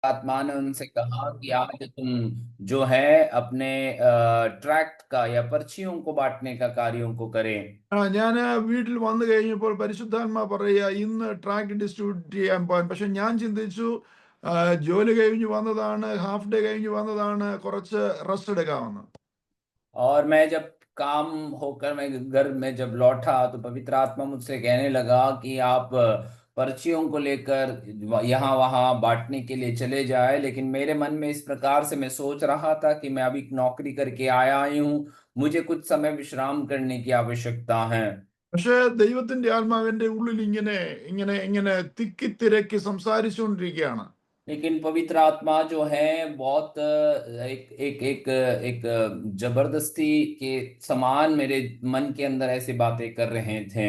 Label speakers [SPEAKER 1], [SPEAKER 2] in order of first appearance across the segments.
[SPEAKER 1] आत्मा ने उनसे कहा कि आज तुम जो है अपने ट्रैक्ट का या पर्चियों को बांटने का कार्यों को करें।
[SPEAKER 2] ഞാൻ വീട്ടിൽ വന്നു കഴിഞ്ഞപ്പോൾ പരിശുദ്ധാത്മാ പറയുക ഇന്ന് ട്രാക്ട് ഡിസ്ട്രിബ്യൂട്ട് ചെയ്യാൻ പോകാൻ. പക്ഷെ ഞാൻ ചിന്തിച്ചു ആ, ജോലി കഴിഞ്ഞ് വന്നതാണ്, ഹാഫ് ഡേ കഴിഞ്ഞ് വന്നതാണ്, കുറച്ച് റെസ്റ്റ് എടുക്കാമെന്ന്.
[SPEAKER 1] और मैं जब काम होकर मैं घर में जब लौटा तो पवित्र आत्मा मुझसे कहने लगा कि आप पर्चियों को लेकर यहाँ वहाँ बांटने के लिए चले जाए। लेकिन मेरे मन में इस प्रकार से मैं सोच रहा था कि मैं अभी नौकरी करके आया ही हूँ, मुझे कुछ समय विश्राम करने की आवश्यकता है।
[SPEAKER 2] പക്ഷെ ദൈവത്തിന്റെ ആത്മാവിന്റെ ഉള്ളിൽ ഇങ്ങനെ ഇങ്ങനെ ഇങ്ങനെ തിക്കി തിരക്കി സംസാരിച്ചുകൊണ്ടിരിക്കുകയാണ്.
[SPEAKER 1] लेकिन पवित्र आत्मा जो है बहुत एक एक एक एक जबरदस्ती के समान मेरे मन के अंदर ऐसी बातें कर रहे थे।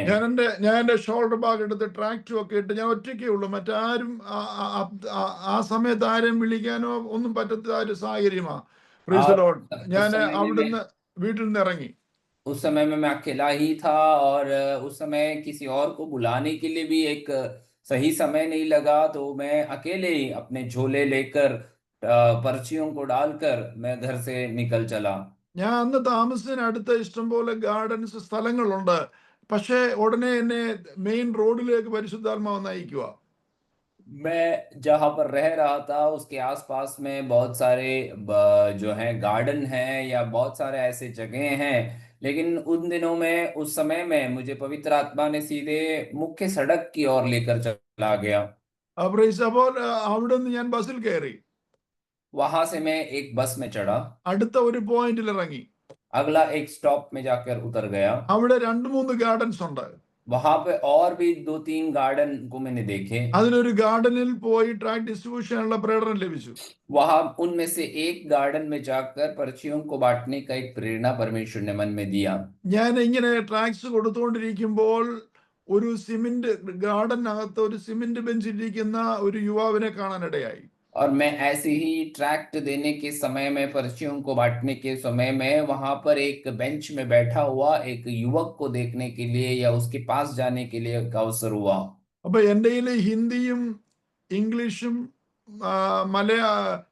[SPEAKER 2] ഞാൻ എൻ്റെ ഷോൾഡർ ബാഗ് എടുത്ത് ട്രാക്റ്റും ഒക്കെ ഇട്ട് ഞാൻ ഒറ്റയ്ക്കേ ഉള്ളൂ, മറ്റാരും ആ സമയത്ത് ആരെയും വിളിക്കാനോ ഒന്നും പറ്റാത്ത ഒരു സാഹചര്യമാണ്. പ്രൈസ് ദി
[SPEAKER 1] और
[SPEAKER 2] ലോർഡ്.
[SPEAKER 1] उस
[SPEAKER 2] ഞാൻ
[SPEAKER 1] समय में मैं
[SPEAKER 2] അവിടുന്ന് വീട്ടിൽ നിന്ന് ഇറങ്ങി.
[SPEAKER 1] उस समय में मैं अकेला ही था, और उस समय किसी और को बुलाने के लिए भी एक सही समय नहीं लगा। तो मैं अकेले ही अपने झोले लेकर पर्चियों को डालकर मैं घर से निकल चला।
[SPEAKER 2] ഞാൻ അന്ന് താമസത്തിന് അടുത്ത ഇഷ്ടംപോലെ ഗാർഡൻസ് സ്ഥലങ്ങളുണ്ട്. പക്ഷേ उടനെ എന്നെ മെയിൻ റോഡിലേക്ക് പരിശുദ്ധാത്മാവ് നയിക്കുക.
[SPEAKER 1] मैं जहाँ पर रह रहा था उसके आसपास में बहुत सारे जो है गार्डन हैं या बहुत सारे ऐसे जगह हैं, लेकिन उन दिनों में उस समय में मुझे पवित्र आत्मा ने सीधे मुख्य सड़क की ओर लेकर चला गया।
[SPEAKER 2] പ്രൈസ്. അപ്പോൾ അവിടെ നിന്ന് ഞാൻ ബസ്സിൽ കയറി
[SPEAKER 1] वहां से मैं एक बस में चढ़ा,
[SPEAKER 2] അടുത്ത ഒരു പോയിന്റിൽ ഇറങ്ങി.
[SPEAKER 1] अगला एक स्टॉप में जाकर उतर गया।
[SPEAKER 2] അവിടെ 2-3 ഗാർഡൻസ് ഉണ്ട്.
[SPEAKER 1] वहां पे और भी दो तीन गार्डन को मैंने देखे।
[SPEAKER 2] അതിലൊരു ഗാർഡനിൽ പോയി ട്രാക്ട് ഡിസ്ട്രിബ്യൂഷനുള്ള പ്രേരണ ലഭിച്ചു.
[SPEAKER 1] वहां उनमें से एक गार्डन में जाकर पर्चियों को बांटने का एक प्रेरणा परमेश्वर ने मन में दिया।
[SPEAKER 2] ഞാൻ ഇങ്ങനെ ട്രാക്ട്സ് കൊടുത്തുകൊണ്ടിരിക്കുമ്പോൾ ഒരു സിമെന്റ് ഗാർഡനകത്ത് ഒരു സിമെന്റ് ബെഞ്ചിൽ ഇരിക്കുന്ന ഒരു യുവാവിനെ കാണാനിടയായി.
[SPEAKER 1] और मैं ऐसे ही ट्रैक्ट देने के समय में, पर्चियों को बांटने के समय में वहां पर एक बेंच में बैठा हुआ एक युवक को देखने के लिए या उसके पास जाने के लिए एक अवसर हुआ।
[SPEAKER 2] അപ്പൊ എൻ്റെ കയ്യിൽ ഹിന്ദിയും ഇംഗ്ലീഷും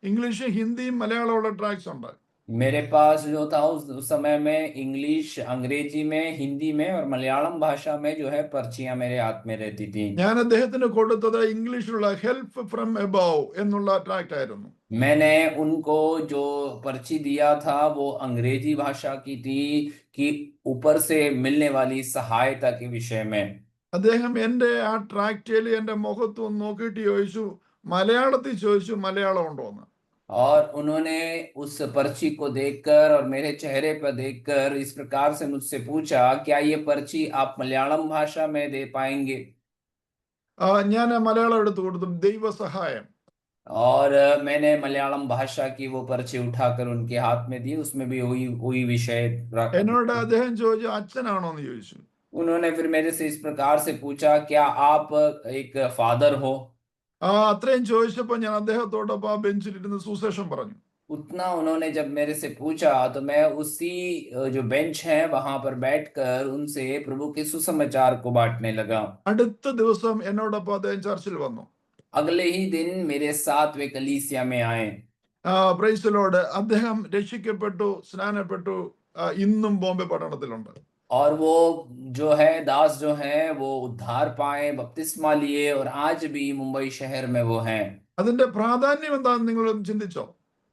[SPEAKER 2] ഇംഗ്ലീഷും ഹിന്ദിയും മലയാളമുള്ള ട്രാക്ട്സ് ഉണ്ട്.
[SPEAKER 1] मेरे पास जो था उस समय में इंग्लिश, अंग्रेजी में, हिंदी में और मलयालम भाषा में जो है पर्चियां मेरे हाथ में रहती थी।
[SPEAKER 2] ഞാൻ അദ്ദേഹത്തിന് കൊടുത്തത് ഇംഗ്ലീഷിലുള്ള ഹെൽപ്പ് ഫ്രം എബവ് എന്നുള്ള ട്രാക്ട് ആയിരുന്നു.
[SPEAKER 1] मैंने उनको जो पर्ची दिया था वो अंग्रेजी भाषा की थी, कि ऊपर से मिलने वाली सहायता के विषय में।
[SPEAKER 2] അദ്ദേഹം എൻ്റെ ആ ട്രാക്റ്റിൽ എൻ്റെ മുഖത്ത് ഒന്ന് നോക്കിയിട്ട് ചോദിച്ചു, മലയാളത്തിൽ ചോദിച്ചു, മലയാളം ഉണ്ടോ എന്ന്.
[SPEAKER 1] और उन्होंने उस पर्ची को देखकर और मेरे चेहरे पर देखकर इस प्रकार से मुझसे पूछा, क्या ये पर्ची आप मलयालम भाषा में दे पाएंगे?
[SPEAKER 2] ഞാൻ മലയാളം എടുത്തു കൊടുത്തു, ദൈവസഹായം.
[SPEAKER 1] और मैंने मलयालम भाषा की वो पर्ची उठाकर उनके हाथ में दी, उसमें भी वही वही विषय
[SPEAKER 2] എന്നോട് അദ്ദേഹം ചോദിച്ചു, അച്ഛനാണോ എന്ന് ചോദിച്ചു.
[SPEAKER 1] उन्होंने फिर मेरे से इस प्रकार से पूछा, क्या आप एक फादर हो?
[SPEAKER 2] അത്രയും ചോദിച്ചപ്പോൾ ഞാൻ അദ്ദേഹത്തോടൊപ്പം ആ ബെഞ്ചിലിരുന്ന് സുശേഷം പറഞ്ഞു.
[SPEAKER 1] उतना उन्होंने जब मेरे से पूछा तो मैं उसी जो बेंच है वहां पर बैठकर उनसे प्रभु के सुसमाचार को बांटने लगा।
[SPEAKER 2] അടുത്ത ദിവസം എന്നോടൊപ്പം അദ്ദേഹം ചർച്ചിൽ വന്നു.
[SPEAKER 1] अगले ही दिन मेरे साथ वे कलीसिया में आए।
[SPEAKER 2] Praise the Lord. അദ്ദേഹം രക്ഷിക്കപ്പെട്ടു, സ്നാനപ്പെട്ടു, ഇന്നും ബോംബെ പട്ടണത്തിലുണ്ട്.
[SPEAKER 1] और वो जो है दास जो है वो उद्धार पाए, बपतिस्मा लिए, और आज भी मुंबई शहर में वो हैं।
[SPEAKER 2] അതിന്റെ പ്രാധാന്യം എന്താണെന്ന് നിങ്ങളൊന്ന് ചിന്തിച്ചോ?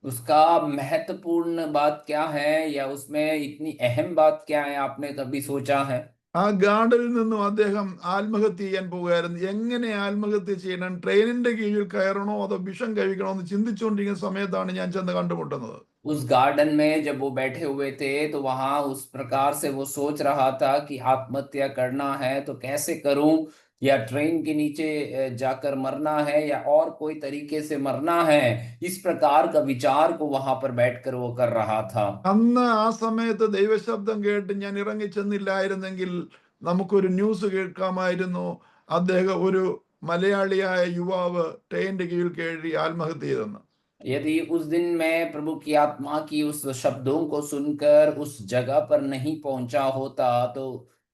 [SPEAKER 1] उसका महत्वपूर्ण बात क्या है, या उसमें इतनी अहम बात क्या है, आपने कभी सोचा है?
[SPEAKER 2] ആ ഗാർഡനിൽ നിന്നും അദ്ദേഹം ആത്മഹത്യ ചെയ്യാൻ പോകുകയായിരുന്നു. എങ്ങനെ ആത്മഹത്യ ചെയ്യണം, ട്രെയിനിന്റെ കീഴിൽ കയറണോ അതോ വിഷം കഴിക്കണോ എന്ന് ചിന്തിച്ചുകൊണ്ടിരിക്കുന്ന സമയത്താണ് ഞാൻ ചെന്ന് കണ്ടുമുട്ടുന്നത്.
[SPEAKER 1] उस गार्डन में जब वो बैठे हुए थे तो वहां उस प्रकार से वो सोच रहा था कि आत्महत्या करना है तो कैसे करूं, या ट्रेन के नीचे जाकर मरना है, या और कोई तरीके से मरना है। इस प्रकार का विचार को वहां पर बैठकर वो कर रहा था।
[SPEAKER 2] അന്ന് ആ സമയത്ത് ദൈവശബ്ദം കേട്ട് ഞാൻ ഇറങ്ങി ചെന്നില്ലായിരുന്നെങ്കിൽ നമുക്കൊരു ന്യൂസ് കേൾക്കാമായിരുന്നു, അദ്ദേഹം ഒരു മലയാളിയായ യുവാവ് ട്രെയിനിന്റെ കീഴിൽ കയറി ആത്മഹത്യ ചെയ്തെന്ന്.
[SPEAKER 1] यदि उस दिन मैं प्रभु की आत्मा की उस शब्दों को सुनकर उस जगह पर नहीं पहुंचा होता तो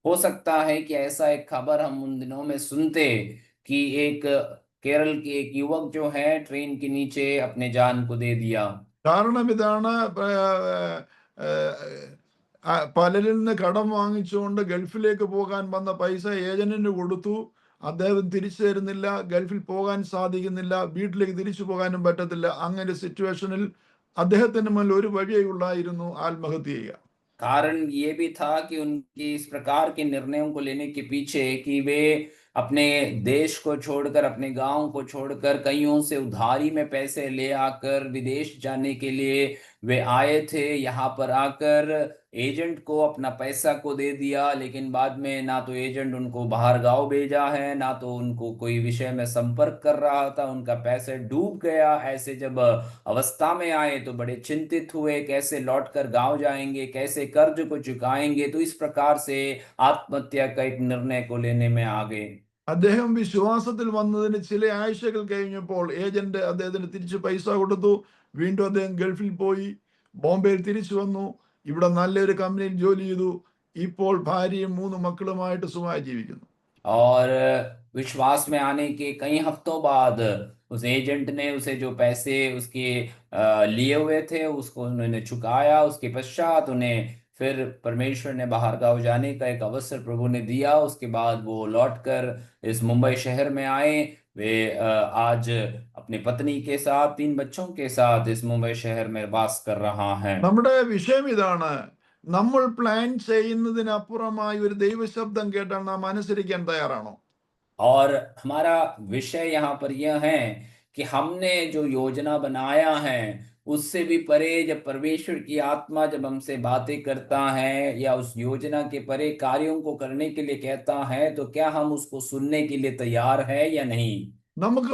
[SPEAKER 1] हो सकता है कि ऐसा एक खबर हम उन दिनों में सुनते कि एक केरल के एक युवक जो है ट्रेन के नीचे अपने जान को दे दिया।
[SPEAKER 2] കാരണം ഇതാണ് പലരിൽ നിന്ന് കടം വാങ്ങിച്ചുകൊണ്ട് ഗൾഫിലേക്ക് പോകാൻ വന്ന പൈസ ഏജന്റിന് കൊടുത്തു. അദ്ദേഹം തിരിച്ചു തരുന്നില്ല, ഗൾഫിൽ പോകാൻ സാധിക്കുന്നില്ല, വീട്ടിലേക്ക് തിരിച്ചു പോകാനും പറ്റത്തില്ല. അങ്ങനെ സിറ്റുവേഷനിൽ അദ്ദേഹത്തിന് മുന്നിൽ ഒരു വഴിയേ ഉള്ളായിരുന്നു, ആത്മഹത്യ ചെയ്യുക.
[SPEAKER 1] कारण ये भी था कि उनके इस प्रकार के निर्णयों को लेने के पीछे कि वे अपने देश को छोड़कर, अपने गांव को छोड़कर, कईयों से उधारी में पैसे ले आकर विदेश जाने के लिए वे आए थे। यहाँ पर आकर एजेंट को अपना पैसा को दे दिया, लेकिन बाद में ना तो एजेंट उनको बाहर गांव भेजा है, ना तो उनको कोई विषय में संपर्क कर रहा था, उनका पैसे डूब गया। ऐसे जब अवस्था में आए तो बड़े चिंतित हुए, कैसे लौटकर गांव जाएंगे, कैसे कर्ज को चुकाएंगे। तो इस प्रकार से आत्महत्या का एक निर्णय को लेने में आ गए।
[SPEAKER 2] അദ്ദേഹം വിശ്വാസത്തിൽ വന്നതിന് ചില ആഴ്ചകൾ കഴിഞ്ഞപ്പോൾ ഏജന്റ് അദ്ദേഹത്തിന് തിരിച്ച് പൈസ കൊടുത്തു. വീണ്ടും അദ്ദേഹം ഗൾഫിൽ പോയി, ബോംബെയിൽ തിരിച്ചു വന്നു, ഇവിടെ നല്ലൊരു കമ്പനിയിൽ ജോലി ചെയ്തു. ഇപ്പോൾ ഭാര്യയും 3 മക്കളുമായിട്ട് സുഖമായി ജീവിക്കുന്നു.
[SPEAKER 1] और विश्वास में आने के कई हफ्तों बाद उस एजेंट ने उसे जो पैसे उसके लिए हुए थे उसको उन्होंने चुकाया। उसके पश्चात उन्हें फिर परमेश्वर ने बाहर गांव जाने का एक अवसर प्रभु ने दिया। उसके बाद वो लौटकर इस मुंबई शहर में आए। वे आज अपनी पत्नी के साथ 3 बच्चों के साथ इस मुंबई शहर में वास कर रहा है।
[SPEAKER 2] നമ്മുടെ വിഷയം ഇതാണ്, നമ്മൾ പ്ലാൻ ചെയ്യുന്നതിനപ്പുറമായി ഒരു ദൈവശബ്ദം കേട്ടാൽ നാം അനുസരിക്കാൻ തയ്യാറാണോ?
[SPEAKER 1] और हमारा विषय यहाँ पर यह है कि हमने जो योजना बनाया है उससे भी परे जब परमेश्वर की आत्मा जब हमसे बातें करता है या उस योजना के परे कार्यों को करने के लिए कहता है, तो क्या हम उसको सुनने के लिए तैयार है या नहीं।
[SPEAKER 2] നമുക്ക്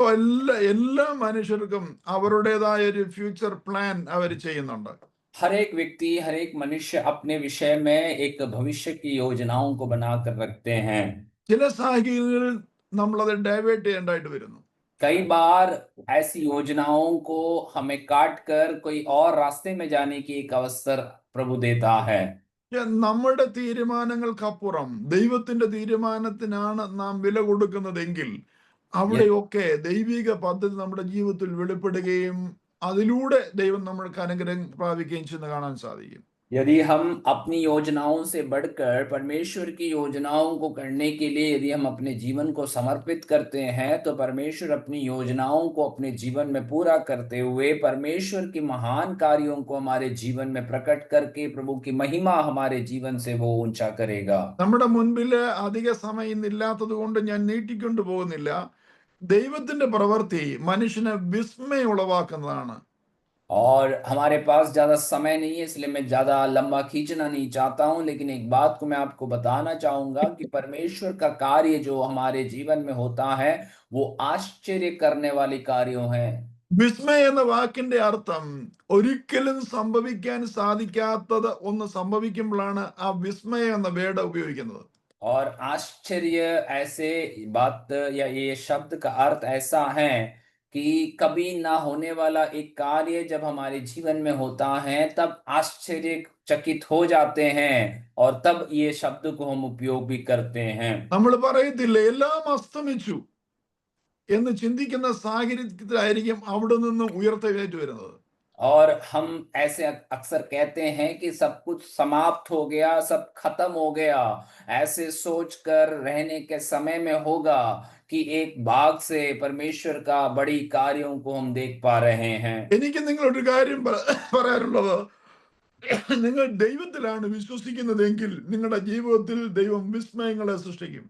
[SPEAKER 2] എല്ലാ മനുഷ്യർക്കും അവരുടേതായ ഒരു ഫ്യൂച്ചർ പ്ലാൻ അവർ ചെയ്യുന്നുണ്ട്.
[SPEAKER 1] हर एक व्यक्ति, हर एक मनुष्य अपने विषय में एक भविष्य की योजनाओं को बनाकर रखते हैं।
[SPEAKER 2] ചില സാഹചര്യങ്ങളിൽ നമ്മളത് ഡൈവേർട്ട് ചെയ്യേണ്ടതായിട്ട് വരുന്നു.
[SPEAKER 1] कई बार ऐसी योजनाओं को हमें काट कर कोई और रास्ते में जाने की एक अवसर प्रभु देता है।
[SPEAKER 2] നമ്മുടെ തീരുമാനങ്ങൾക്കപ്പുറം ദൈവത്തിന്റെ തീരുമാനത്തിനാണ് നാം വില കൊടുക്കുന്നതെങ്കിൽ അവിടെയൊക്കെ ദൈവിക പദ്ധതി നമ്മുടെ ജീവിതത്തിൽ വെളിപ്പെടുകയും അതിലൂടെ ദൈവം നമ്മൾക്ക് അനുഗ്രഹം പ്രാപിക്കുകയും ചെയ്യുന്ന കാണാൻ സാധിക്കും.
[SPEAKER 1] यदि हम अपनी योजनाओं से बढ़कर परमेश्वर की योजनाओं को करने के लिए यदि हम अपने जीवन को समर्पित करते हैं, तो परमेश्वर अपनी योजनाओं को अपने जीवन में पूरा करते हुए परमेश्वर के महान कार्यों को हमारे जीवन में प्रकट करके प्रभु की महिमा हमारे जीवन से वो ऊंचा करेगा।
[SPEAKER 2] നമ്മുടെ മുൻപിൽ അധിക സമയം ഇന്നില്ലാത്തത് കൊണ്ട് ഞാൻ നീട്ടിക്കൊണ്ടു പോകുന്നില്ല. ദൈവത്തിന്റെ പ്രവൃത്തി മനുഷ്യനെ വിസ്മയം ഉളവാക്കുന്നതാണ്.
[SPEAKER 1] और हमारे पास ज्यादा समय नहीं है, इसलिए मैं ज्यादा लंबा खींचना नहीं चाहता हूं, लेकिन एक बात को मैं आपको बताना चाहूंगा कि परमेश्वर का कार्य जो हमारे जीवन में होता है वो आश्चर्य करने वाले कार्यों हैं।
[SPEAKER 2] വിസ്മയം എന്ന വാക്കിന്റെ അർത്ഥം ഒരിക്കലും സംഭവിക്കാൻ സാധിക്കാത്തത് ഒന്ന് സംഭവിക്കുമ്പോഴാണ് ആ വിസ്മയം എന്ന വേർഡ് ഉപയോഗിക്കുന്നത്.
[SPEAKER 1] और आश्चर्य ऐसे बात या ये शब्द का अर्थ ऐसा है कि कभी ना होने वाला एक कार्य जब हमारे जीवन में होता है तब आश्चर्यचकित हो जाते हैं, और तब ये शब्द को हम उपयोग भी करते हैं।
[SPEAKER 2] നമ്മൾ പറയത്തില്ല എല്ലാം അസ്തമിച്ചു എന്ന് ചിന്തിക്കുന്ന സാഹചര്യത്തിലായിരിക്കും അവിടെ നിന്നും ഉയർത്തെഴുന്നേറ്റ് വരുന്നത്.
[SPEAKER 1] और हम ऐसे अक्सर कहते हैं कि सब कुछ समाप्त हो गया, सब खत्म हो गया, ऐसे सोचकर रहने के समय में होगा कि एक भाग से परमेश्वर का बड़ी कार्यों को हम देख पा रहे हैं।
[SPEAKER 2] എനിക്ക് നിങ്ങളൊരു കാര്യം പറയാനുള്ളത്, നിങ്ങൾ ദൈവത്തിലാണ് വിശ്വസിക്കുന്നതെങ്കിൽ നിങ്ങളുടെ ജീവിതത്തിൽ ദൈവം വിസ്മയങ്ങളെ സൃഷ്ടിക്കും.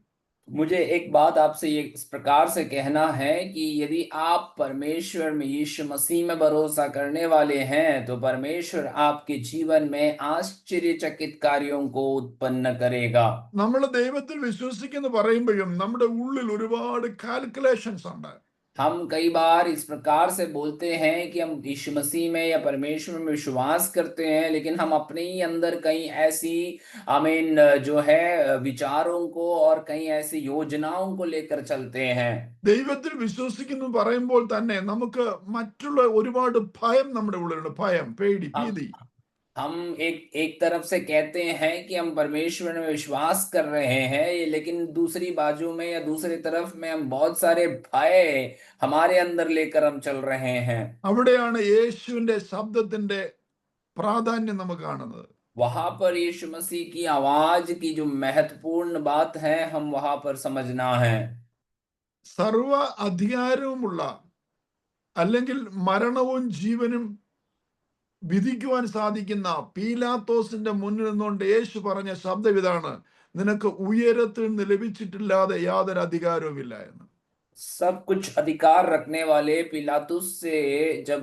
[SPEAKER 1] मुझे एक बात आपसे ये इस प्रकार से कहना है कि यदि आप परमेश्वर में यीशु मसीह में भरोसा करने वाले हैं, तो परमेश्वर आपके जीवन में आश्चर्यचकित कार्यों को उत्पन्न करेगा।
[SPEAKER 2] നമ്മൾ ദൈവത്തിൽ വിശ്വസിക്കുന്നു പറയുമ്പോഴും നമ്മുടെ ഉള്ളിൽ ഒരുപാട് കാൽക്കുലേഷൻസ് ഉണ്ട്.
[SPEAKER 1] हम कई बार इस प्रकार से बोलते हैं कि हम यीशु मसीह में या परमेश्वर में विश्वास करते हैं, लेकिन हम अपने ही अंदर कई ऐसी आमीन जो है विचारों को और कई ऐसी योजनाओं को लेकर चलते हैं।
[SPEAKER 2] ദൈവത്തിൽ വിശ്വസിക്കുന്നു പറയുമ്പോൾ തന്നെ നമുക്ക് മറ്റുള്ള ഒരുപാട് ഭയം നമ്മുടെ ഉള്ളിലുണ്ട്. ഭയം, പേടി, ഭീതി.
[SPEAKER 1] हम एक एक तरफ से कहते हैं कि हम परमेश्वर में विश्वास कर रहे हैं, लेकिन दूसरी बाजू में या दूसरी तरफ में हम बहुत सारे भय हमारे अंदर लेकर हम चल रहे हैं।
[SPEAKER 2] അവിടെയാണ് യേശുവിന്റെ ശബ്ദത്തിന്റെ പ്രാധാന്യം നമുക്ക് കാണുന്നത്.
[SPEAKER 1] वहां पर यीशु मसीह की आवाज की जो महत्वपूर्ण बात है, हम वहां पर समझना है।
[SPEAKER 2] സർവ അധികാരവുമുള്ള അല്ലെങ്കിൽ മരണവും ജീവനും വിധിക്കുവാൻ സാധിക്കുന്ന പീലാത്തോസിന്റെ മുന്നിൽ നിന്നുകൊണ്ട് യേശു പറഞ്ഞ ശബ്ദം ഇതാണ്: നിനക്ക് ഉയരത്തിൽ നിന്ന് ലഭിച്ചിട്ടില്ലാതെ യാതൊരു അധികാരവുമില്ല എന്ന്.
[SPEAKER 1] सब कुछ अधिकार रखने वाले पिलातुस से जब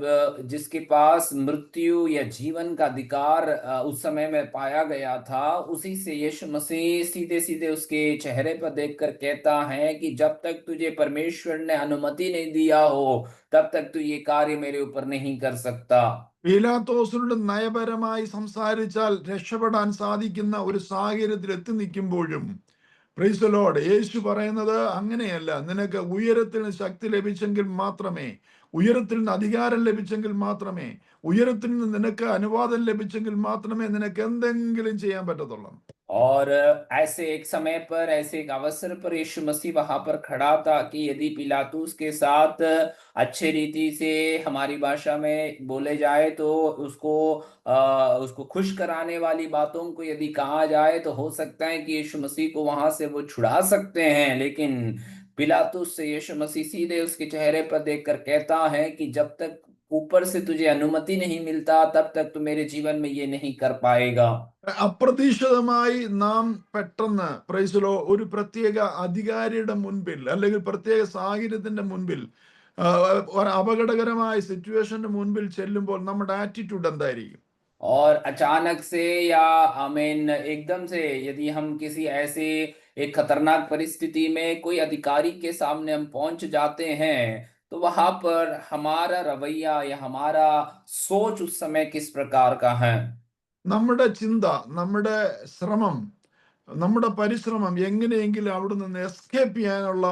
[SPEAKER 1] जिसके पास मृत्यु या जीवन का अधिकार उस समय में पाया गया था, उसी से यीशु मसीह सीधे सीधे उसके चेहरे पर देखकर कहता है कि जब तक तुझे परमेश्वर ने अनुमति नहीं दिया हो, तब तक तू ये कार्य मेरे ऊपर नहीं कर सकता।
[SPEAKER 2] പീലാത്തോസിനോട് നയപരമായി സംസാരിച്ചാൽ രക്ഷപ്പെടാൻ സാധിക്കുന്ന ഒരു സാഹചര്യത്തിൽ എത്തി നിൽക്കുമ്പോഴും, പ്രൈസ് ദി ലോർഡ്, യേശു പറയുന്നത് അങ്ങനെയല്ല. നിനക്ക് ഉയരത്തിൽ നിന്ന് ശക്തി ലഭിച്ചെങ്കിൽ മാത്രമേ, ഉയരത്തിൽ നിന്ന് അധികാരം ലഭിച്ചെങ്കിൽ മാത്രമേ, ഉയരത്തിൽ നിന്ന് നിനക്ക് അനുവാദം ലഭിച്ചെങ്കിൽ മാത്രമേ നിനക്ക് എന്തെങ്കിലും ചെയ്യാൻ പറ്റത്തുള്ളൂ.
[SPEAKER 1] और ऐसे एक समय पर, ऐसे एक अवसर पर यीशु मसीह वहां पर खड़ा था कि यदि पिलातुस के साथ अच्छे रीति से, हमारी भाषा में बोले जाए तो उसको खुश कराने वाली बातों को यदि कहा जाए, तो हो सकता है कि यीशु मसीह को वहां से वो छुड़ा सकते हैं। लेकिन पिलातुस से यीशु मसीह सीधे उसके चेहरे पर देखकर कहता है कि जब तक ऊपर से तुझे अनुमति नहीं मिलता, तब तक तू मेरे जीवन में ये नहीं कर पाएगा।
[SPEAKER 2] അപ്രതീക്ഷിതമായി നാം പെട്ടെന്ന്, പ്രൈസിലോ, ഒരു പ്രത്യേക അധികാരിയുടെ മുൻപിൽ അല്ലെങ്കിൽ പ്രത്യേക സാഹചര്യത്തിന്റെ മുൻപിൽ, ഒരു അപകടകരമായ സിറ്റുവേഷന്റെ മുൻപിൽ ചെല്ലുമ്പോൾ നമ്മുടെ ആറ്റിറ്റ്യൂഡ് എന്തായിരിക്കും?
[SPEAKER 1] और अचानक से या आमीन एकदम से यदि हम किसी ऐसे एक खतरनाक परिस्थिति में कोई अधिकारी के सामने हम पहुंच जाते हैं, तो वहां पर हमारा रवैया या हमारा सोच उस समय किस प्रकार का है।
[SPEAKER 2] നമ്മുടെ ചിന്ത, നമ്മുടെ ശ്രമം, നമ്മുടെ പരിശ്രമം എങ്ങനെയെങ്കിലും അവിടെ നിന്ന് എസ്കേപ്പ് ചെയ്യാനുള്ള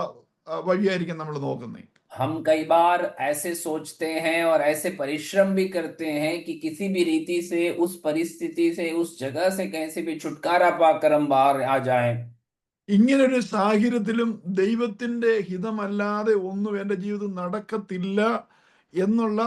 [SPEAKER 2] വഴിയായിരിക്കും നമ്മൾ നോക്കുന്നത്.
[SPEAKER 1] हम कई बार ऐसे सोचते हैं और ऐसे परिश्रम भी करते हैं कि किसी भी रीति से उस परिस्थिति से, उस जगह से कैसे भी छुटकारा पाकर हम बाहर आ जाएं।
[SPEAKER 2] ഇങ്ങനൊരു സാഹചര്യത്തിലും ദൈവത്തിന്റെ ഹിതമല്ലാതെ ഒന്നും എൻ്റെ ജീവിതത്തിൽ നടക്കത്തില്ല എന്നുള്ള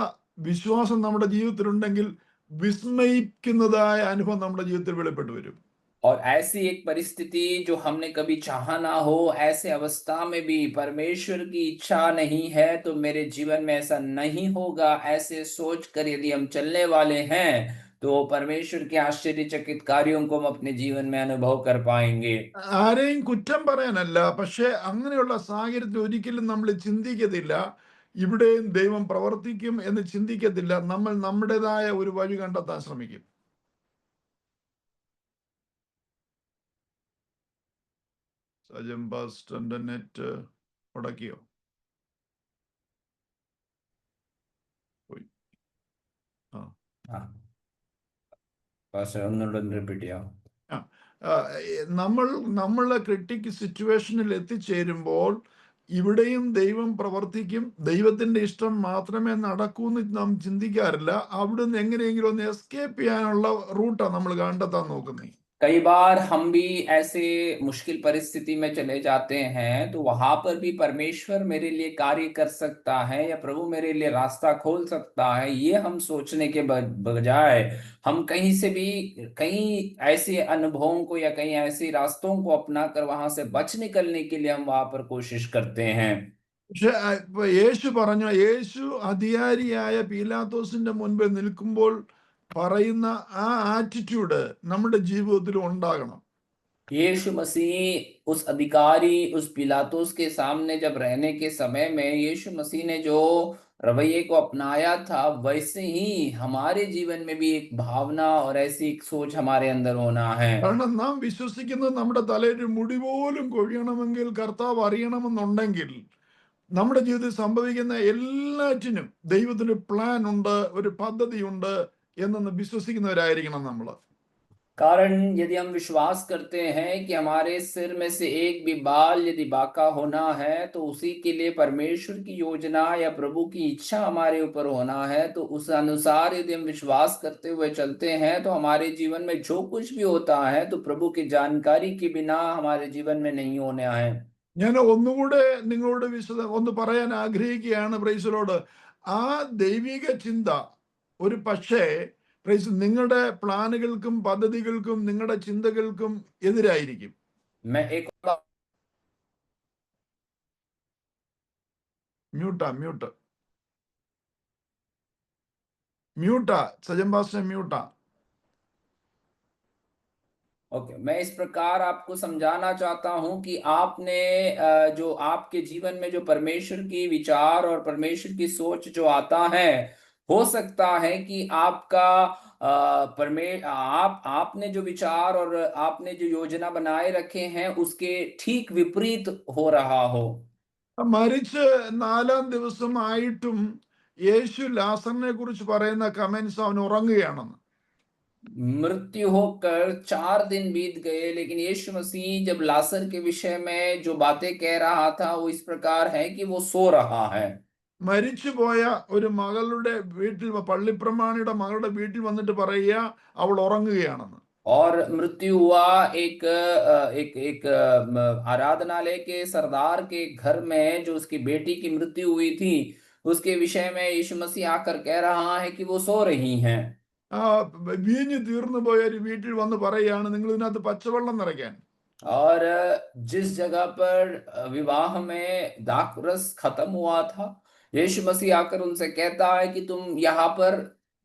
[SPEAKER 2] വിശ്വാസം നമ്മുടെ ജീവിതത്തിലുണ്ടെങ്കിൽ വിസ്മയിക്കുന്നതായ അനുഭവം നമ്മുടെ ജീവിതത്തിൽ വെളിപ്പെട്ടു വരും.
[SPEAKER 1] और ऐसी एक परिस्थिति जो हमने कभी चाहा ना हो, ऐसे अवस्था में भी परमेश्वर की इच्छा नहीं है तो मेरे जीवन में ऐसा नहीं होगा, ऐसे सोच कर यदि हम चलने वाले हैं, तो परमेश्वर के आश्चर्यचकित कार्यों को हम अपने जीवन में अनुभव कर पाएंगे।
[SPEAKER 2] ആരെയും കുറ്റം പറയാനല്ല, പക്ഷെ അങ്ങനെയുള്ള സാഹചര്യത്തിൽ ഒരിക്കലും നമ്മൾ ചിന്തിക്കത്തില്ല ഇവിടെയും ദൈവം പ്രവർത്തിക്കും എന്ന് ചിന്തിക്കത്തില്ല. നമ്മൾ നമ്മുടേതായ ഒരു വഴി കണ്ടെത്താൻ ശ്രമിക്കും. സജൻ പാസ്റ്ററിന്റെ നെറ്റ് മുടക്കിയോ? പോയി. ആ
[SPEAKER 1] हाँ, बस ഒന്നുകൂടെ റിപ്പീറ്റ് ചെയ്യാം.
[SPEAKER 2] ആ, ആ, നമ്മളെ ക്രിട്ടിക് സിറ്റുവേഷനിൽ എത്തിച്ചേരുമ്പോൾ ഇവിടെയും ദൈവം പ്രവർത്തിക്കും, ദൈവത്തിന്റെ ഇഷ്ടം മാത്രമേ നടക്കൂ എന്ന് നാം ചിന്തിക്കാറില്ല. അവിടുന്ന് എങ്ങനെയെങ്കിലും ഒന്ന് എസ്കേപ്പ് ചെയ്യാനുള്ള റൂട്ടാണ് നമ്മൾ കണ്ടെത്താൻ നോക്കുന്നത്.
[SPEAKER 1] कई बार हम भी ऐसे मुश्किल परिस्थिति में चले जाते हैं, तो वहां पर भी परमेश्वर मेरे लिए कार्य कर सकता है या प्रभु मेरे लिए रास्ता खोल सकता है, ये हम सोचने के बजाय हम कहीं से भी, कहीं ऐसे अनुभवों को या कहीं ऐसे रास्तों को अपना कर वहां से बच निकलने के लिए हम वहां पर कोशिश करते हैं।
[SPEAKER 2] പക്ഷെ ഇപ്പൊ യേശു പറഞ്ഞു, യേശു അധികാരിയായ പീലാത്തോസിന്റെ മുൻപിൽ നിൽക്കുമ്പോൾ പറയുന്ന ആ ആറ്റിറ്റ്യൂഡ് നമ്മുടെ ജീവിതത്തിൽ ഉണ്ടാകണം.
[SPEAKER 1] यीशु मसीह उस अधिकारी, उस पिलातुस के सामने जब रहने के समय में यीशु मसीह ने जो रवैये को अपनाया था, वैसे ही हमारे जीवन में भी एक भावना और ऐसी एक सोच हमारे अंदर होना है।
[SPEAKER 2] കാരണം നാം വിശ്വസിക്കുന്നത് നമ്മുടെ തലയിൽ മുടി പോലും കൊഴിയണമെങ്കിൽ കർത്താവ് അറിയണമെന്നുണ്ടെങ്കിൽ നമ്മുടെ ജീവിതത്തിൽ സംഭവിക്കുന്ന എല്ലാറ്റിനും ദൈവത്തിന് പ്ലാൻ ഉണ്ട്, ഒരു പദ്ധതി ഉണ്ട് എന്നൊന്ന് വിശ്വസിക്കുന്നവരായിരിക്കണം നമ്മൾ.
[SPEAKER 1] कारण यदि हम विश्वास करते हैं कि हमारे सिर में से एक भी बाल यदि बाका होना है, तो उसी के लिए परमेश्वर की योजना या प्रभु की इच्छा हमारे ऊपर होना है, तो उस अनुसार यदि हम विश्वास करते हुए चलते हैं, तो हमारे जीवन में जो कुछ भी होता है तो प्रभु की जानकारी के बिना हमारे जीवन में नहीं होना है।
[SPEAKER 2] ഞാൻ ഒന്നുകൂടെ നിങ്ങളോട് ഒന്ന് പറയാൻ ആഗ്രഹിക്കുകയാണ്. പ്രൈസിലോട് ആ ദൈവിക ചിന്ത ഒരു പക്ഷേ നിങ്ങളുടെ പ്ലാനുകൾക്കും പദ്ധതികൾക്കും നിങ്ങളുടെ ചിന്തകൾക്കും എതിരായിരിക്കും.
[SPEAKER 1] मैं एक
[SPEAKER 2] മ്യൂട്ടാ മ്യൂട്ട് മ്യൂട്ടാ സജംബാസ്റ്റർ മ്യൂട്ടാ.
[SPEAKER 1] ओके, मैं इस प्रकार आपको समझाना चाहता हूं कि आपने जो आपके जीवन में जो परमेश्वर की विचार और परमेश्वर की सोच जो आता है, हो सकता है कि आपका आपने जो विचार और आपने जो योजना बनाए रखे हैं उसके ठीक विपरीत हो रहा हो।
[SPEAKER 2] മരിച്ച് 4-ാം ദിവസം ആയിട്ടും യേശു ലാസറിനെ കുറിച്ച് പറയുന്ന കമന്റ്സ് അവൻ ഉറങ്ങുകയാണെന്ന്.
[SPEAKER 1] मृत्यु होकर 4 दिन बीत गए, लेकिन यीशु मसीह जब लासर के विषय में जो बातें कह रहा था वो इस प्रकार है कि वो सो रहा है।
[SPEAKER 2] മരിച്ചുപോയ ഒരു മകളുടെ വീട്ടിൽ, പള്ളിപ്രമാണിയുടെ മകളുടെ വീട്ടിൽ വന്നിട്ട് പറയുക അവൾ ഉറങ്ങുകയാണെന്ന്.
[SPEAKER 1] और मृत्यु हुआ एक आराधनालय के सरदार के घर में, जो उसकी बेटी की मृत्यु हुई थी, उसके विषय में यीशु मसीह आकर कह रहा है कि वो सो रही हैं।
[SPEAKER 2] ആ വീഞ്ഞ് തീർന്നു പോയ ഒരു വീട്ടിൽ വന്ന് പറയുകയാണ് നിങ്ങൾ ഇതിനകത്ത് പച്ചവെള്ളം നിറയ്ക്കാൻ.
[SPEAKER 1] और जिस जगह पर विवाह में दाखरस खत्म हुआ था, यीशु मसीह आकर उनसे कहता है कि तुम यहाँ पर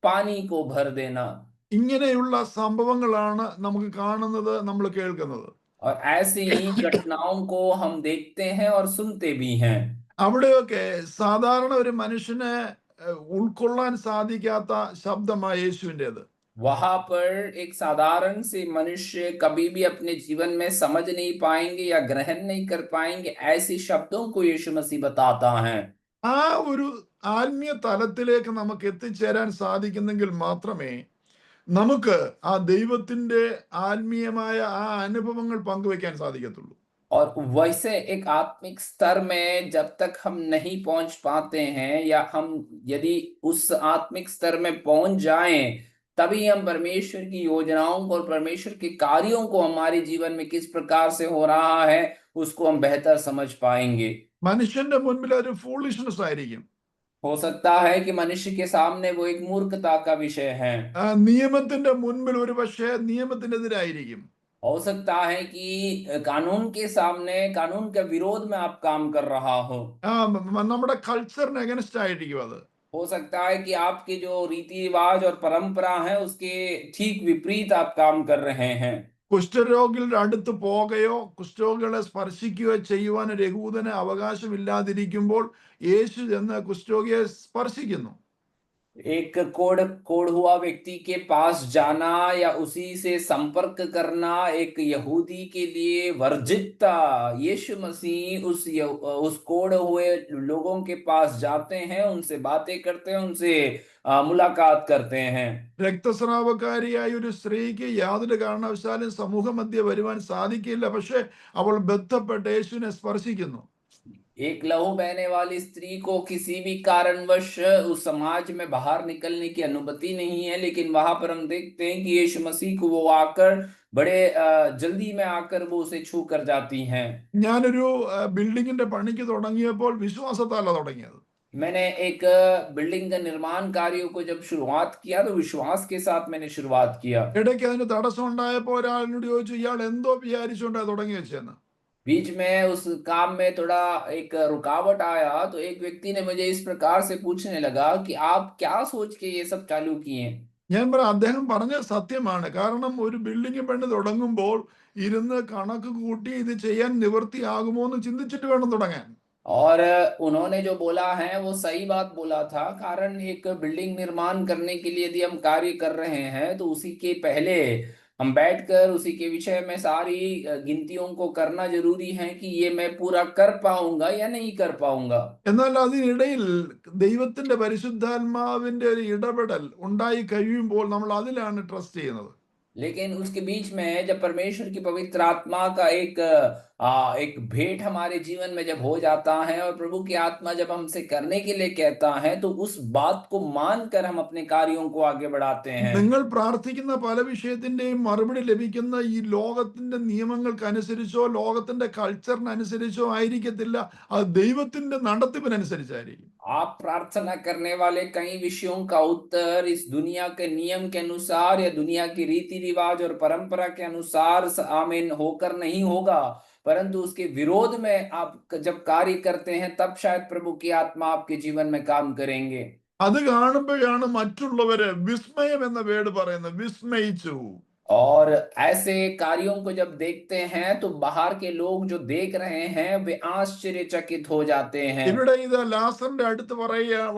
[SPEAKER 1] पानी को भर देना।
[SPEAKER 2] ഇങ്ങനെയുള്ള സംഭവങ്ങളാണ് നമുക്ക് കാണുന്നത്, നമ്മൾ കേൾക്കുന്നത്.
[SPEAKER 1] और ऐसी ही घटनाओं को हम देखते हैं और सुनते भी हैं।
[SPEAKER 2] അവിടെയൊക്കെ സാധാരണ ഒരു മനുഷ്യനെ ഉൾക്കൊള്ളാൻ സാധിക്കാത്ത ശബ്ദമായ യേശുവിൻ്റെത്.
[SPEAKER 1] वहां पर एक साधारण से मनुष्य कभी भी अपने जीवन में समझ नहीं पाएंगे या ग्रहण नहीं कर पाएंगे, ऐसे शब्दों को यीशु मसीह बताता है।
[SPEAKER 2] ആ ഒരു ആത്മീയ തലത്തിലേക്ക് നമുക്ക് എത്തിച്ചേരാൻ സാധിക്കുന്നെങ്കിൽ മാത്രമേ നമുക്ക് ആ ദൈവത്തിന്റെ ആത്മീയമായ ആ അനുഭവങ്ങൾ പങ്കുവെക്കാൻ സാധിക്കത്തുള്ളൂ.
[SPEAKER 1] और वैसे एक आत्मिक स्तर में जब तक हम नहीं पहुंच पाते हैं, या हम यदि उस आत्मिक स्तर में पहुंच जाएं, तभी हम परमेश्वर की योजनाओं को और परमेश्वर के कार्यों को हमारे जीवन में किस प्रकार से हो रहा है उसको हम बेहतर समझ पाएंगे।
[SPEAKER 2] മനുഷ്യന്റെ മുൻപിൽ ഒരു ഫൂളിഷ്നെസ് ആയിരിക്കും.
[SPEAKER 1] हो सकता है कि मनुष्य के सामने वो एक मूर्खता का विषय है।
[SPEAKER 2] നിയമത്തിന്റെ മുൻപിൽ ഒരു പക്ഷേ നിയമത്തിനെതിരായിരിക്കും.
[SPEAKER 1] हो सकता है कि कानून के सामने कानून के विरोध में आप काम कर रहा हो।
[SPEAKER 2] നമ്മുടെ കൾച്ചറിന് അഗൻസ്റ്റ് ആയിരിക്കും അത്.
[SPEAKER 1] हो सकता है कि आपके जो रीति रिवाज और परंपरा है उसके ठीक विपरीत आप काम कर रहे हैं।
[SPEAKER 2] കുഷ്ഠരോഗികളുടെ അടുത്ത് പോകുകയോ കുഷ്ഠരോഗികളെ സ്പർശിക്കുകയോ ചെയ്യുവാൻ ഒരു യഹൂദന് അവകാശമില്ലാതിരിക്കുമ്പോൾ യേശു ചെന്ന് കുഷ്ഠരോഗിയെ സ്പർശിക്കുന്നു.
[SPEAKER 1] एक कोढ़ हुआ व्यक्ति के पास जाना या उसी से संपर्क करना एक यहूदी के लिए वर्जित था। यीशु मसीह उस कोढ़ हुए लोगों के पास जाते हैं, उनसे बातें करते हैं, उनसे मुलाकात करते हैं।
[SPEAKER 2] രക്തസ്രാവക്കാരിയായ ഒരു സ്ത്രീക്ക് യാതൊരു കാരണവശാലും സമൂഹ മധ്യ വരുവാൻ സാധിക്കില്ല, പക്ഷെ അവൾ ബന്ധപ്പെട്ട് യേശുവിനെ സ്പർശിക്കുന്നു.
[SPEAKER 1] एक लहू बहने वाली स्त्री को किसी भी कारणवश उस समाज में बाहर निकलने की अनुमति नहीं है, लेकिन वहां पर हम देखते हैं कि यीशु मसीह को वो आकर बड़े जल्दी में आकर वो उसे छू कर जाती हैं।
[SPEAKER 2] ഞാനൊരു ബിൽഡിങ്ങിന്റെ പണിക്ക് തുടങ്ങിയപ്പോൾ വിശ്വാസത്താല തുടങ്ങിയത്.
[SPEAKER 1] मैंने एक बिल्डिंग का निर्माण कार्यों को जब शुरुआत किया तो विश्वास के साथ मैंने शुरुआत किया।
[SPEAKER 2] ഇടയ്ക്ക് അതിന് തടസ്സം ഉണ്ടായപ്പോൾ ഒരാളിനോട് ചോദിച്ചു ഇയാൾ എന്തോ വിചാരിച്ചുകൊണ്ടാ തുടങ്ങി വെച്ചെന്ന്.
[SPEAKER 1] बीच में उस काम में थोड़ा एक रुकावट आया, तो एक व्यक्ति ने मुझे इस प्रकार से पूछने लगा कि आप क्या सोच के ये सब चालू किए।
[SPEAKER 2] ഞാൻ പറയാം, അദ്ദേഹം പറഞ്ഞ സത്യമാണ്. കാരണം ഒരു ബിൽഡിംഗ് പണി തുടങ്ങുമ്പോൾ ഇരുന്ന് കണക്ക് കൂട്ടി ഇത് ചെയ്യാൻ നിവൃത്തിയാകുമോ എന്ന് ചിന്തിച്ചിട്ട് വേണം തുടങ്ങാൻ.
[SPEAKER 1] और उन्होंने जो बोला है वो सही बात बोला था। कारण एक बिल्डिंग निर्माण करने के लिए यदि हम कार्य कर रहे हैं तो उसी के पहले हम बैठकर उसी के विषय में सारी गिनतियों को करना जरूरी है कि ये मैं पूरा कर पाऊंगा या नहीं कर पाऊंगा।
[SPEAKER 2] എന്നാൽ അതിനിടയിൽ ദൈവത്തിന്റെ പരിശുദ്ധാത്മാവിന്റെ ഒരു ഇടപെടൽ ഉണ്ടായി കഴിയുമ്പോൾ നമ്മൾ അതിലാണ് ട്രസ്റ്റ് ചെയ്യുന്നത്.
[SPEAKER 1] लेकिन उसके बीच में जब परमेश्वर की पवित्र आत्मा का एक भेंट हमारे जीवन में जब हो जाता है और प्रभु की आत्मा जब हमसे करने के लिए कहता है, तो उस बात को मानकर हम अपने कार्यों को आगे बढ़ाते हैं।
[SPEAKER 2] നിങ്ങൾ പ്രാർത്ഥിക്കുന്ന പല വിഷയത്തിന്റെയും മറുപടി ലഭിക്കുന്ന ഈ ലോകത്തിന്റെ നിയമങ്ങൾക്കനുസരിച്ചോ ലോകത്തിന്റെ കൾച്ചറിനനുസരിച്ചോ ആയിരിക്കത്തില്ല, അത് ദൈവത്തിന്റെ നടത്തിപ്പിനനുസരിച്ചായിരിക്കും.
[SPEAKER 1] आप प्रार्थना करने वाले कई विषयों का उत्तर इस दुनिया के नियम के अनुसार या दुनिया की रीति रिवाज और परंपरा के अनुसार आमीन होकर नहीं होगा, परंतु उसके विरोध में आप जब कार्य करते हैं तब शायद प्रभु की आत्मा आपके जीवन में काम करेंगे।
[SPEAKER 2] അത് കാണുമ്പോഴാണ് മറ്റുള്ളവര് വിസ്മയം എന്ന വേർഡ് പറയുന്നത്, വിസ്മയിച്ചു.
[SPEAKER 1] और ऐसे कार्यों को जब देखते हैं तो बाहर के लोग जो देख रहे हैं वे आश्चर्यचकित हो जाते हैं।
[SPEAKER 2] ഇവിടെ ഇത് ലാസറിന്റെ അടുത്ത്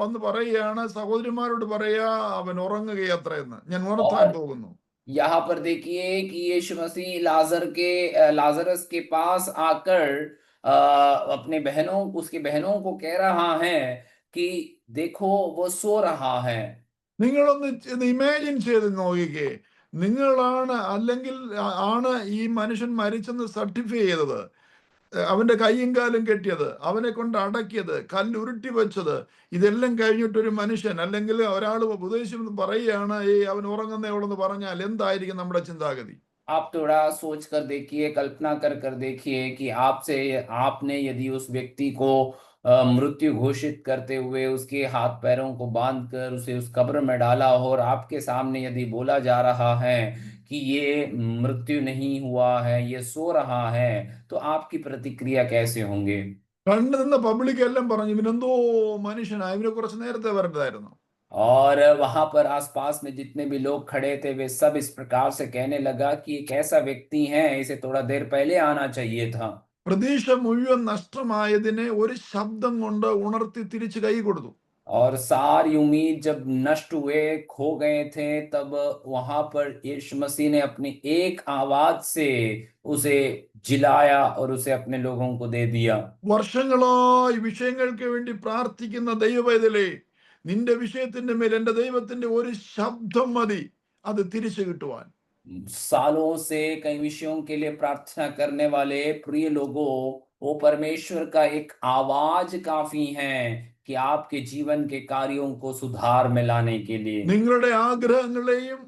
[SPEAKER 2] വന്ന് പറയുകയാണ്, സഹോദരിമാരോട് പറയാ, അവൻ ഉറങ്ങുകയത്രയെന്ന്, ഞാൻ ഉണർത്താൻ
[SPEAKER 1] और
[SPEAKER 2] പോകുന്നു.
[SPEAKER 1] यहाँ पर देखिए कि यीशु मसीह लाजरस के पास आकर अपने बहनों उसकी बहनों को कह रहा है कि देखो वो सो रहा है।
[SPEAKER 2] നിങ്ങളൊന്ന് ഇമാജിൻ ചെയ്ത് നോക്കിക്കേ, നിങ്ങളാണ് അല്ലെങ്കിൽ ആണ് ഈ മനുഷ്യൻ മരിച്ചെന്ന് സർട്ടിഫൈ ചെയ്തത്, അവന്റെ കൈയും കാലും കെട്ടിയത്, അവനെ കൊണ്ട് അടക്കിയത്, കല്ലുരുട്ടി വെച്ചത്, ഇതെല്ലാം കഴിഞ്ഞിട്ട് ഒരു മനുഷ്യൻ അല്ലെങ്കിൽ ഒരാൾ ഉപദേശം പറയുകയാണ് ഈ അവൻ ഉറങ്ങുന്നേ ഉള്ളെന്ന് പറഞ്ഞാൽ എന്തായിരിക്കും നമ്മുടെ ചിന്താഗതി?
[SPEAKER 1] आप थोड़ा सोच कर देखिए, कल्पना कर कर देखिए कि आपने यदि उस व्यक्ति को मृत्यु घोषित करते हुए उसके हाथ पैरों को बांध कर उसे उस कब्र में डाला हो और आपके सामने यदि बोला जा रहा है कि ये मृत्यु नहीं हुआ है, ये सो रहा है, तो आपकी प्रतिक्रिया कैसे होंगे?
[SPEAKER 2] കണ്ടു നിന്ന പബ്ലിക് എല്ലാം പറഞ്ഞു ഇവനെന്തോ മനുഷ്യനാ, ഇവനെ കുറച്ച് നേരത്തെ വരേണ്ടതായിരുന്നു.
[SPEAKER 1] और वहां पर आसपास में जितने भी लोग खड़े थे वे सब इस प्रकार से कहने लगा कि एक ऐसा व्यक्ति है, इसे थोड़ा देर पहले आना चाहिए था।
[SPEAKER 2] പ്രതീക്ഷ മുഴുവൻ നഷ്ടമായതിനെ ഒരു ശബ്ദം കൊണ്ട് ഉണർത്തി തിരിച്ച് കൈ കൊടുത്തു.
[SPEAKER 1] और सारी उम्मीद जब नष्ट हुए, खो गए थे, तब वहां पर यीशु मसीह ने अपनी एक आवाज से उसे जिलाया और उसे अपने लोगों को दे दिया।
[SPEAKER 2] വർഷങ്ങളായി വിഷയങ്ങൾക്ക് വേണ്ടി പ്രാർത്ഥിക്കുന്ന ദൈവവേദലേ, നിന്റെ വിഷയത്തിന്റെ മേൽ എന്റെ ദൈവത്തിന്റെ ഒരു ശബ്ദം മതി അത് തിരിച്ചു കിട്ടുവാൻ.
[SPEAKER 1] सालों से कई विषयों के लिए प्रार्थना करने वाले प्रिय लोगों, वो परमेश्वर का एक आवाज काफी है कि आपके जीवन के कार्यों को सुधार में लाने के लिए।
[SPEAKER 2] നിങ്ങളുടെ ആഗ്രഹങ്ങളെയും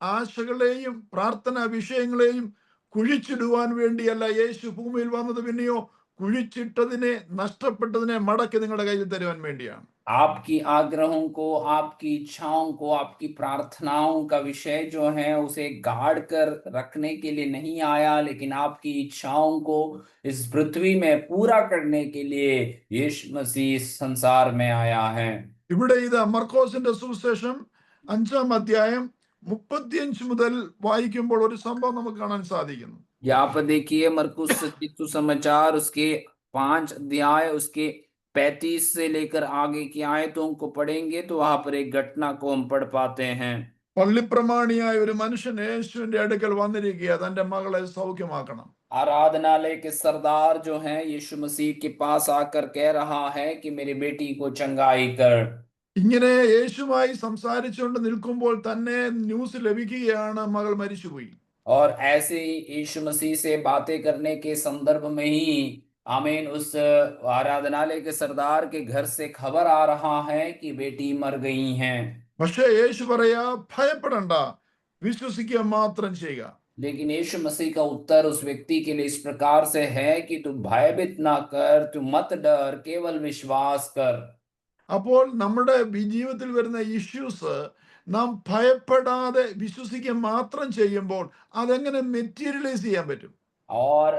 [SPEAKER 2] ആശകളെയും പ്രാർത്ഥനാ വിഷയങ്ങളെയും കുഴിച്ചിടുവാൻ വേണ്ടിയല്ല യേശു ഭൂമിയിൽ വന്നത്, പിന്നെയോ കുഴിച്ചിട്ടതിനെ, നഷ്ടപ്പെട്ടതിനെ മടക്കി നിങ്ങളുടെ കയ്യിൽ തരുവാൻ വേണ്ടിയാണ്.
[SPEAKER 1] आपकी आग्रहों को, आपकी इच्छाओं को, आपकी प्रार्थनाओं का विषय जो है उसे गाड़ कर रखने के लिए नहीं आया, लेकिन आपकी इच्छाओं को इस पृथ्वी में पूरा करने के लिए यीशु मसीह इस संसार में आया है।
[SPEAKER 2] ഇവിടെ ഇത് മർക്കോസിന്റെ സുവിശേഷം 5-ാം അധ്യായം 35 മുതൽ വായിക്കുമ്പോൾ ഒരു സംഭവം നമുക്ക് കാണാൻ സാധിക്കുന്നു.
[SPEAKER 1] यहाँ पर देखिए मरकुस रचित सुसमाचार उसके 5 अध्याय उसके 35 से लेकर आगे की आयतों को पढ़ेंगे तो वहां पर एक घटना को हम पढ़ पाते हैं।
[SPEAKER 2] പള്ളിപ്രമാണിയായ ഒരു മനുഷ്യൻ യേശുവിന്റെ അടുക്കൽ വന്നിരിക്കുക, തന്റെ മകളെ സൗഖ്യമാക്കണം.
[SPEAKER 1] आराधनालय के सरदार जो हैं यीशु मसीह के पास आकर कह रहा है कि मेरी बेटी को चंगाई कर।
[SPEAKER 2] ഇങ്ങനെ യേശുമായി സംസാരിച്ചുകൊണ്ട് നിൽക്കുമ്പോൾ തന്നെ ന്യൂസ് ലഭിക്കുകയാണ്, മകൾ മരിച്ചുപോയി.
[SPEAKER 1] और ऐसे ही यीशु मसीह से बातें करने के संदर्भ में ही आमीन उस आराधनालय के सरदार के घर से खबर आ रहा है कि बेटी मर गई हैं।
[SPEAKER 2] പക്ഷേ യേശു പറയാ, ഭയപ്പെടണ്ട, വിശ്വസിക്കുക മാത്രം ചെയ്യുക.
[SPEAKER 1] लेकिन यीशु मसीह का उत्तर उस व्यक्ति के लिए इस प्रकार से है कि तू भयभीत ना कर, तू मत डर, केवल विश्वास कर।
[SPEAKER 2] അപ്പോൾ നമ്മുടെ ജീവിതത്തിൽ വരുന്ന ഇഷ്യൂസ് നാം ഭയപ്പെടാതെ വിശ്വസിക്കുക മാത്രം ചെയ്യുമ്പോൾ അതെങ്ങനെ മെറ്റീരിയലൈസ് ചെയ്യാൻ പറ്റും?
[SPEAKER 1] और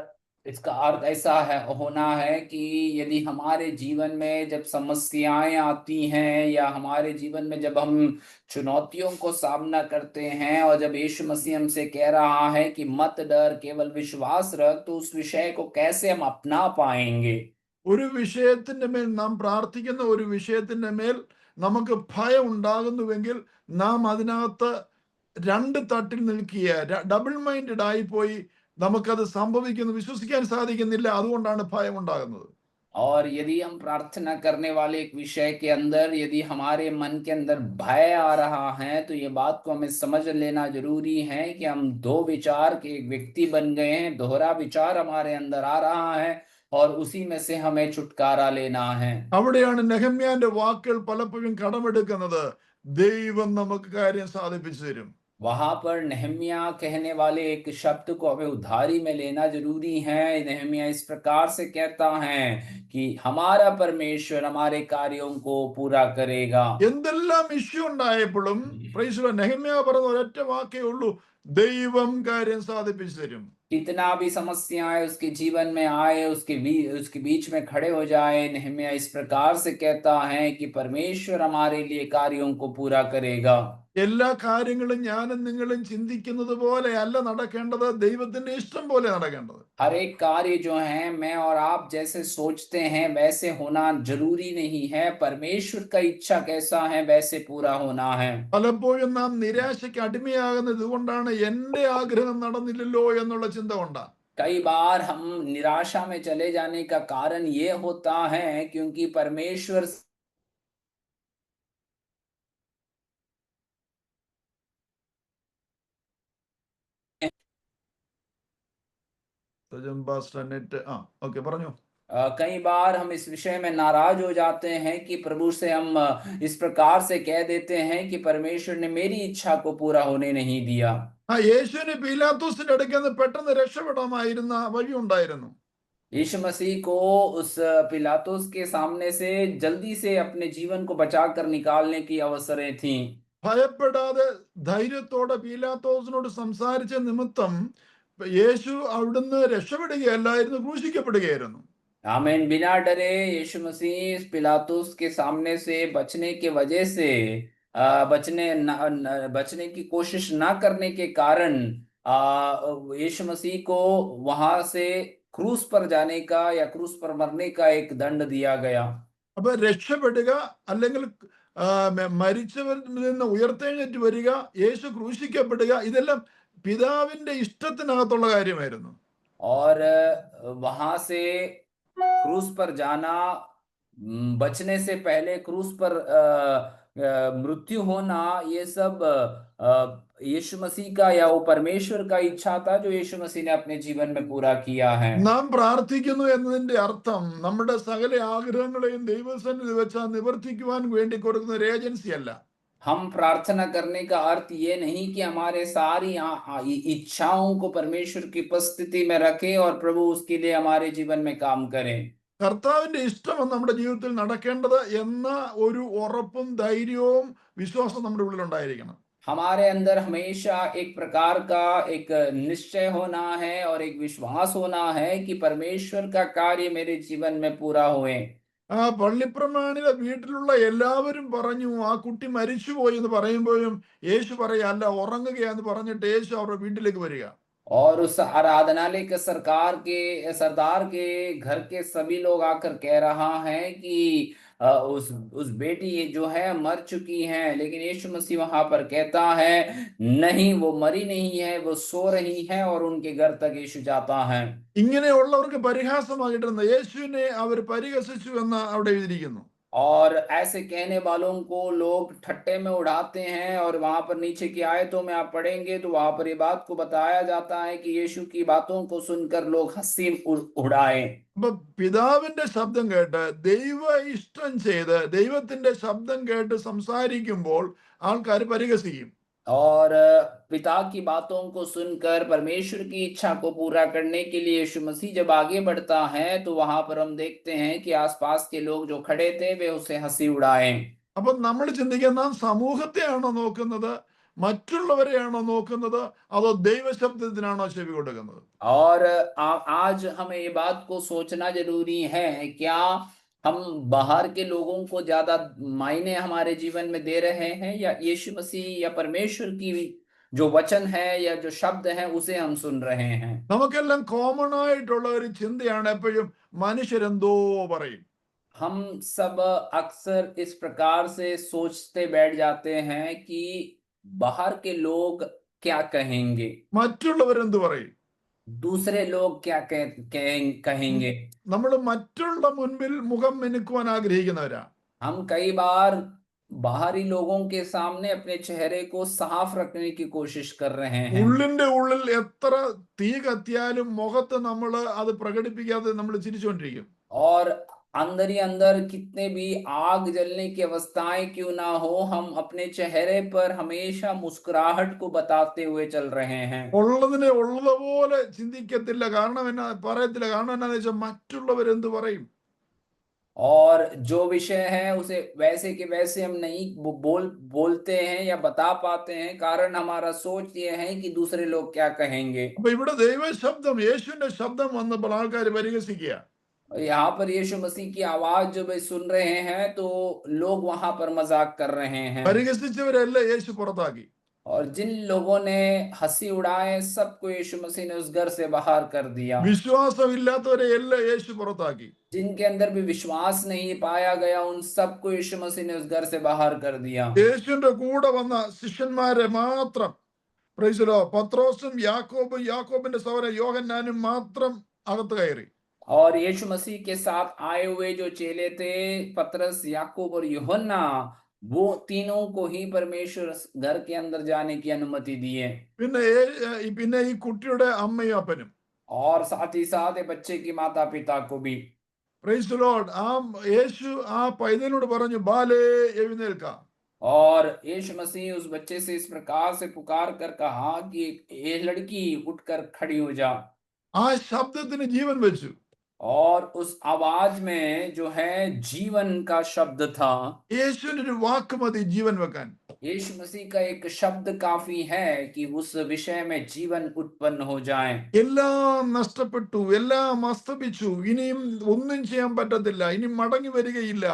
[SPEAKER 1] इसका अर्थ ऐसा है होना है कि यदि हमारे जीवन में जब समस्याएं आती हैं या हमारे जीवन में जब हम चुनौतियों को सामना करते हैं और जब यीशु मसीह हमसे कह रहा है कि मत डर, केवल विश्वास रख, तो उस विषय को कैसे हम अपना पाएंगे?
[SPEAKER 2] ഒരു വിഷയത്തിന്റെ മേൽ നാം പ്രാർത്ഥിക്കുന്ന ഒരു വിഷയത്തിന്റെ മേൽ നമുക്ക് ഭയം ഉണ്ടാകുന്നുവെങ്കിൽ നാം അതിനകത്ത് രണ്ട് തട്ടിൽ നിൽക്കുക, ഡബിൾ മൈൻഡഡ് ആയി പോയി നമുക്കത് സംഭവിക്കുന്നു വിശ്വസിക്കാൻ സാധിക്കുന്നില്ല, അതുകൊണ്ടാണ് ഭയം ഉണ്ടാകുന്നത്.
[SPEAKER 1] और यदि हम प्रार्थना करने वाले एक विषय के अंदर यदि हमारे मन के अंदर भय आ रहा है, तो ये बात को हमें समझ लेना जरूरी है कि हम दो विचार के एक व्यक्ति बन गए हैं, दोहरा विचार हमारे अंदर आ रहा है और उसी में से हमें छुटकारा लेना है।
[SPEAKER 2] അവിടെയാണ് നെഹമ്യാന്റെ വാക്കുകൾ പലപ്പോഴും കടമെടുക്കുന്നത്. ദൈവം നമുക്ക് കാര്യം സാധിപ്പിച്ചു തരും.
[SPEAKER 1] वहां पर नेहम्या कहने वाले एक शब्द को हमें उधारी में लेना जरूरी है। नेहम्या इस प्रकार से कहता है कि हमारा परमेश्वर हमारे कार्यों को पूरा करेगा।
[SPEAKER 2] എന്തെല്ലാം ഇഷ്യൂ ഉണ്ടായപ്പോഴും നെഹമ്യാ പറഞ്ഞ ഒരൊറ്റ വാക്കേ ഉള്ളൂ, ദൈവം കാര്യം സാധിപ്പിച്ചു തരും.
[SPEAKER 1] कितना भी समस्याएं उसके जीवन में आए, उसके बीच में खड़े हो जाए, नेहम्या इस प्रकार से कहता है कि परमेश्वर हमारे लिए कार्यों को पूरा करेगा।
[SPEAKER 2] എല്ലാ കാര്യങ്ങളും ഞാനും നിങ്ങളും ചിന്തിക്കുന്നത് പോലെ അല്ല നടക്കേണ്ടത്, ദൈവത്തിന്റെ ഇഷ്ടം പോലെ നടക്കേണ്ടത്.
[SPEAKER 1] हर एक कार्य जो है मैं और आप जैसे सोचते हैं वैसे होना जरूरी नहीं है। परमेश्वर का इच्छा कैसा है वैसे पूरा होना है।
[SPEAKER 2] പലപ്പോഴും നാം നിരാശയ്ക്ക് അടിമയാകുന്നത് ഇതുകൊണ്ടാണ്, എന്റെ ആഗ്രഹം നടന്നില്ലല്ലോ എന്നുള്ള ചിന്ത കൊണ്ടാണ്.
[SPEAKER 1] कई बार हम निराशा में चले जाने का कारण ये होता है क्योंकि परमेश्वर
[SPEAKER 2] നെറ്റ് ഓക്കെ പറഞ്ഞു.
[SPEAKER 1] कई बार हम इस विषय में नाराज हो जाते हैं कि प्रभु से हम इस प्रकार से कह देते हैं कि परमेश्वर ने मेरी इच्छा को पूरा होने नहीं दिया।
[SPEAKER 2] യേശുവിന് പീലാത്തോസിന്റെ അടുക്കൽ നിന്ന് പെട്ടെന്ന് രക്ഷപ്പെടാമായിരുന്ന വഴി ഉണ്ടായിരുന്നു.
[SPEAKER 1] यीशु मसीह को उस पिलातुस के सामने से जल्दी से अपने जीवन को बचाकर निकालने की अवसरें थी।
[SPEAKER 2] ഭയപ്പെടാതെ ധൈര്യത്തോടെ പീലാത്തോസിനോട് സംസാരിച്ച നിമിത്തം യേശു അവിടുന്ന് രക്ഷപ്പെടുകയല്ലായിരുന്നു, ക്രൂശിക്കപ്പെടുകയായിരുന്നു.
[SPEAKER 1] आमीन। बिना डरे यीशु मसीह इस पिलातुस के सामने से बचने के वजह से बचने की कोशिश ना करने के कारण यीशु मसीह को वहां से क्रूस पर जाने का या क्रूस पर मरने का एक दंड दिया गया।
[SPEAKER 2] അപ്പൊ രക്ഷപ്പെടുക, അല്ലെങ്കിൽ മരിച്ചവരിൽ നിന്ന് ഉയർത്തെഴുന്നേറ്റ് വരിക, യേശു ക്രൂശിക്കപ്പെടുക, ഇതെല്ലാം പിതാവിന്റെ ഇഷ്ടത്തിനകത്തുള്ള കാര്യമായിരുന്നു.
[SPEAKER 1] और वहां से क्रूस पर जाना, बचने से पहले क्रूस पर मृत्यु होना, ये सब यीशु मसीह का या वो परमेश्वर का इच्छा था जो यीशु मसीह ने अपने जीवन में पूरा किया है।
[SPEAKER 2] നാം പ്രാർത്ഥിക്കുന്നു എന്നതിന്റെ അർത്ഥം നമ്മുടെ സകല ആഗ്രഹങ്ങളെയും ദൈവസന്നിധി വെച്ച് നിവർത്തിക്കുവാൻ വേണ്ടി കൊടുക്കുന്ന ഒരു ഏജൻസി അല്ല.
[SPEAKER 1] हम प्रार्थना करने का अर्थ ये नहीं कि हमारे सारी इच्छाओं को परमेश्वर की उपस्थिति में रखें और प्रभु उसके लिए हमारे जीवन में काम करें।
[SPEAKER 2] കർത്താവിന്റെ ഇഷ്ടമാണ് നമ്മുടെ ജീവിതത്തിൽ നടക്കേണ്ടത് എന്ന ഒരു ഉറപ്പും ധൈര്യവും വിശ്വാസം നമ്മുടെ ഉള്ളിൽ ഉണ്ടായിരിക്കണം.
[SPEAKER 1] हमारे अंदर हमेशा एक प्रकार का एक निश्चय होना है और एक विश्वास होना है कि परमेश्वर का कार्य मेरे जीवन में पूरा हुए।
[SPEAKER 2] പള്ളിപ്രമാണിയുടെ വീട്ടിലുള്ള എല്ലാവരും പറഞ്ഞു ആ കുട്ടി മരിച്ചുപോയി എന്ന് പറയുമ്പോഴും യേശു പറയാ, അല്ല ഉറങ്ങുകയാന്ന് പറഞ്ഞിട്ട് യേശു അവരുടെ വീട്ടിലേക്ക് വരിക.
[SPEAKER 1] और उस आराधनालय के सरदार के घर के सभी लोग आकर कह रहा है कि उस बेटी ये जो है मर चुकी है, लेकिन यीशु मसीह वहां पर कहता है नहीं, वो मरी नहीं है, वो सो रही है, और उनके घर तक यीशु जाता है।
[SPEAKER 2] ഇങ്ങനെയുള്ളവർക്ക് പരിഹാസമായിട്ടിരുന്ന യേശുവിനെ അവർ പരിഹസിച്ചു എന്ന് അവിടെ എഴുതിയിരിക്കുന്നു.
[SPEAKER 1] और ऐसे कहने वालों को लोग ठट्टे में उड़ाते हैं, और वहां पर नीचे की आयतों में आप पढ़ेंगे तो वहां पर ये बात को बताया जाता है कि यीशु की बातों को सुनकर लोग हंसी उड़ाए।
[SPEAKER 2] അപ്പൊ പിതാവിന്റെ ശബ്ദം കേട്ട് ദൈവ ഇഷ്ടം ചെയ്ത് ദൈവത്തിന്റെ ശബ്ദം കേട്ട് സംസാരിക്കുമ്പോൾ ആൾക്കാർ പരിഹസിക്കും.
[SPEAKER 1] और पिता की बातों को सुनकर परमेश्वर की इच्छा को पूरा करने के लिए यीशु मसीह जब आगे बढ़ता है तो वहां पर हम देखते हैं कि आसपास के लोग जो खड़े थे वे उसे हंसी उड़ाए।
[SPEAKER 2] അപ്പൊ നമ്മൾ ചിന്തിക്കുക, നാം സമൂഹത്തെയാണോ നോക്കുന്നത്, മറ്റുള്ളവരെയാണോ നോക്കുന്നത്, അതോ ദൈവശബ്ദത്തിനാണോ ചെവി കൊടുക്കുന്നത്?
[SPEAKER 1] और आज हमें ये बात को सोचना जरूरी है, क्या हम बाहर के लोगों को ज्यादा मायने हमारे जीवन में दे रहे हैं, या यीशु मसीह या परमेश्वर की जो वचन है या जो शब्द है उसे हम सुन रहे हैं।
[SPEAKER 2] നമുക്കെല്ലാം കോമൺ ആയിട്ടുള്ള ഒരു ചിന്തയാണ്, എപ്പോഴും മനുഷ്യരെന്തോ പറയും.
[SPEAKER 1] हम सब अक्सर इस प्रकार से सोचते बैठ जाते हैं कि बाहर के लोग क्या कहेंगे,
[SPEAKER 2] മറ്റുള്ളവരെന്ത് പറയും.
[SPEAKER 1] दूसरे लोग क्या कहेंगे।
[SPEAKER 2] നമ്മൾ മറ്റുള്ള മുൻപിൽ മുഖം മിനുക്കുവാൻ ആഗ്രഹിക്കുന്നവരാ.
[SPEAKER 1] हम कई बार बाहरी लोगों के सामने अपने चेहरे को साफ रखने की कोशिश कर रहे हैं।
[SPEAKER 2] ഉള്ളിന്റെ ഉള്ളിൽ എത്ര തീ കത്തിയാലും മുഖത്ത് നമ്മൾ അത് പ്രകടിപ്പിക്കാതെ നമ്മൾ ചിരിച്ചുകൊണ്ടിരിക്കും.
[SPEAKER 1] और अंदर ही अंदर कितने भी आग जलने की अवस्थाएं क्यों ना हो, हम अपने चेहरे पर हमेशा मुस्कुराहट को बताते हुए चल रहे हैं।
[SPEAKER 2] ഉള്ളതിനെ ഉള്ളതുപോലെ ചിന്തിക്കത്തില്ല. കാരണം എന്നാ പറയത്തില്ല. കാരണം എന്നാന്ന് വെച്ചാൽ മറ്റുള്ളവരെന്ത് പറയും.
[SPEAKER 1] और जो विषय है उसे वैसे के वैसे हम नहीं बोलते हैं या बता पाते हैं, कारण हमारा सोच ये है कि दूसरे लोग क्या कहेंगे।
[SPEAKER 2] അപ്പൊ ഇവിടെ ദൈവശബ്ദം, യേശുവിന്റെ ശബ്ദം വന്നപ്പോൾ ആൾക്കാർ പരിഹസിക്കുക.
[SPEAKER 1] और यहाँ पर यीशु मसीह की आवाज जब वे सुन रहे हैं तो लोग वहां पर मजाक कर रहे हैं।
[SPEAKER 2] പരിഹസിച്ചവരെല്ലാം യേശു പുറത്താക്കി.
[SPEAKER 1] और जिन लोगों ने हंसी उड़ाए सबको यीशु मसीह ने उस घर से बाहर कर दिया।
[SPEAKER 2] വിശ്വാസമില്ലാത്തവരെ എല്ലാം യേശു പുറത്താക്കി.
[SPEAKER 1] जिनके अंदर भी विश्वास नहीं पाया गया उन सबको यीशु मसीह ने उस घर से बाहर कर दिया।
[SPEAKER 2] യേശുവിന്റെ കൂടെ വന്ന ശിഷ്യന്മാരെ മാത്രം, പ്രൈസ് ദി ലോർഡ്, പത്രോസും യാക്കോബും യാക്കോബിന്റെ സഹോദരൻ യോഹന്നാനും മാത്രം അകത്ത് കയറി.
[SPEAKER 1] और यीशु मसीह के साथ आए हुए जो चेले थे, पतरस, याकूब और यूहन्ना, वो तीनों को ही परमेश्वर घर के अंदर जाने की अनुमति दी है।
[SPEAKER 2] പിന്നെ ഈ കുട്ടിയുടെ അമ്മയും അപ്പനും,
[SPEAKER 1] और साथ ही साथ ये बच्चे की माता पिता को भी।
[SPEAKER 2] പ്രൈസ് ദി ലോർഡ്, യേശു ആ പൈതലിനോട് പറഞ്ഞു, ബാലേ എഴുന്നേൽക്ക.
[SPEAKER 1] और यीशु मसीह उस बच्चे से इस प्रकार से पुकार कर कहा कि ये लड़की उठकर खड़ी हो जा।
[SPEAKER 2] ആ ശബ്ദത്തിന് ജീവൻ വെച്ചു.
[SPEAKER 1] और उस आवाज में जो है जीवन का शब्द था।
[SPEAKER 2] യേശുവിന്റെ ഒരു വാക്ക് മതി ജീവൻ വെക്കാൻ.
[SPEAKER 1] यीशु मसीह का एक शब्द काफी है कि उस विषय में जीवन उत्पन्न हो जाए।
[SPEAKER 2] എല്ലാം നഷ്ടപ്പെട്ടു, എല്ലാം അസ്തമിച്ചു, ഇനിയും ഒന്നും ചെയ്യാൻ പറ്റത്തില്ല, ഇനി മടങ്ങി വരികയില്ല,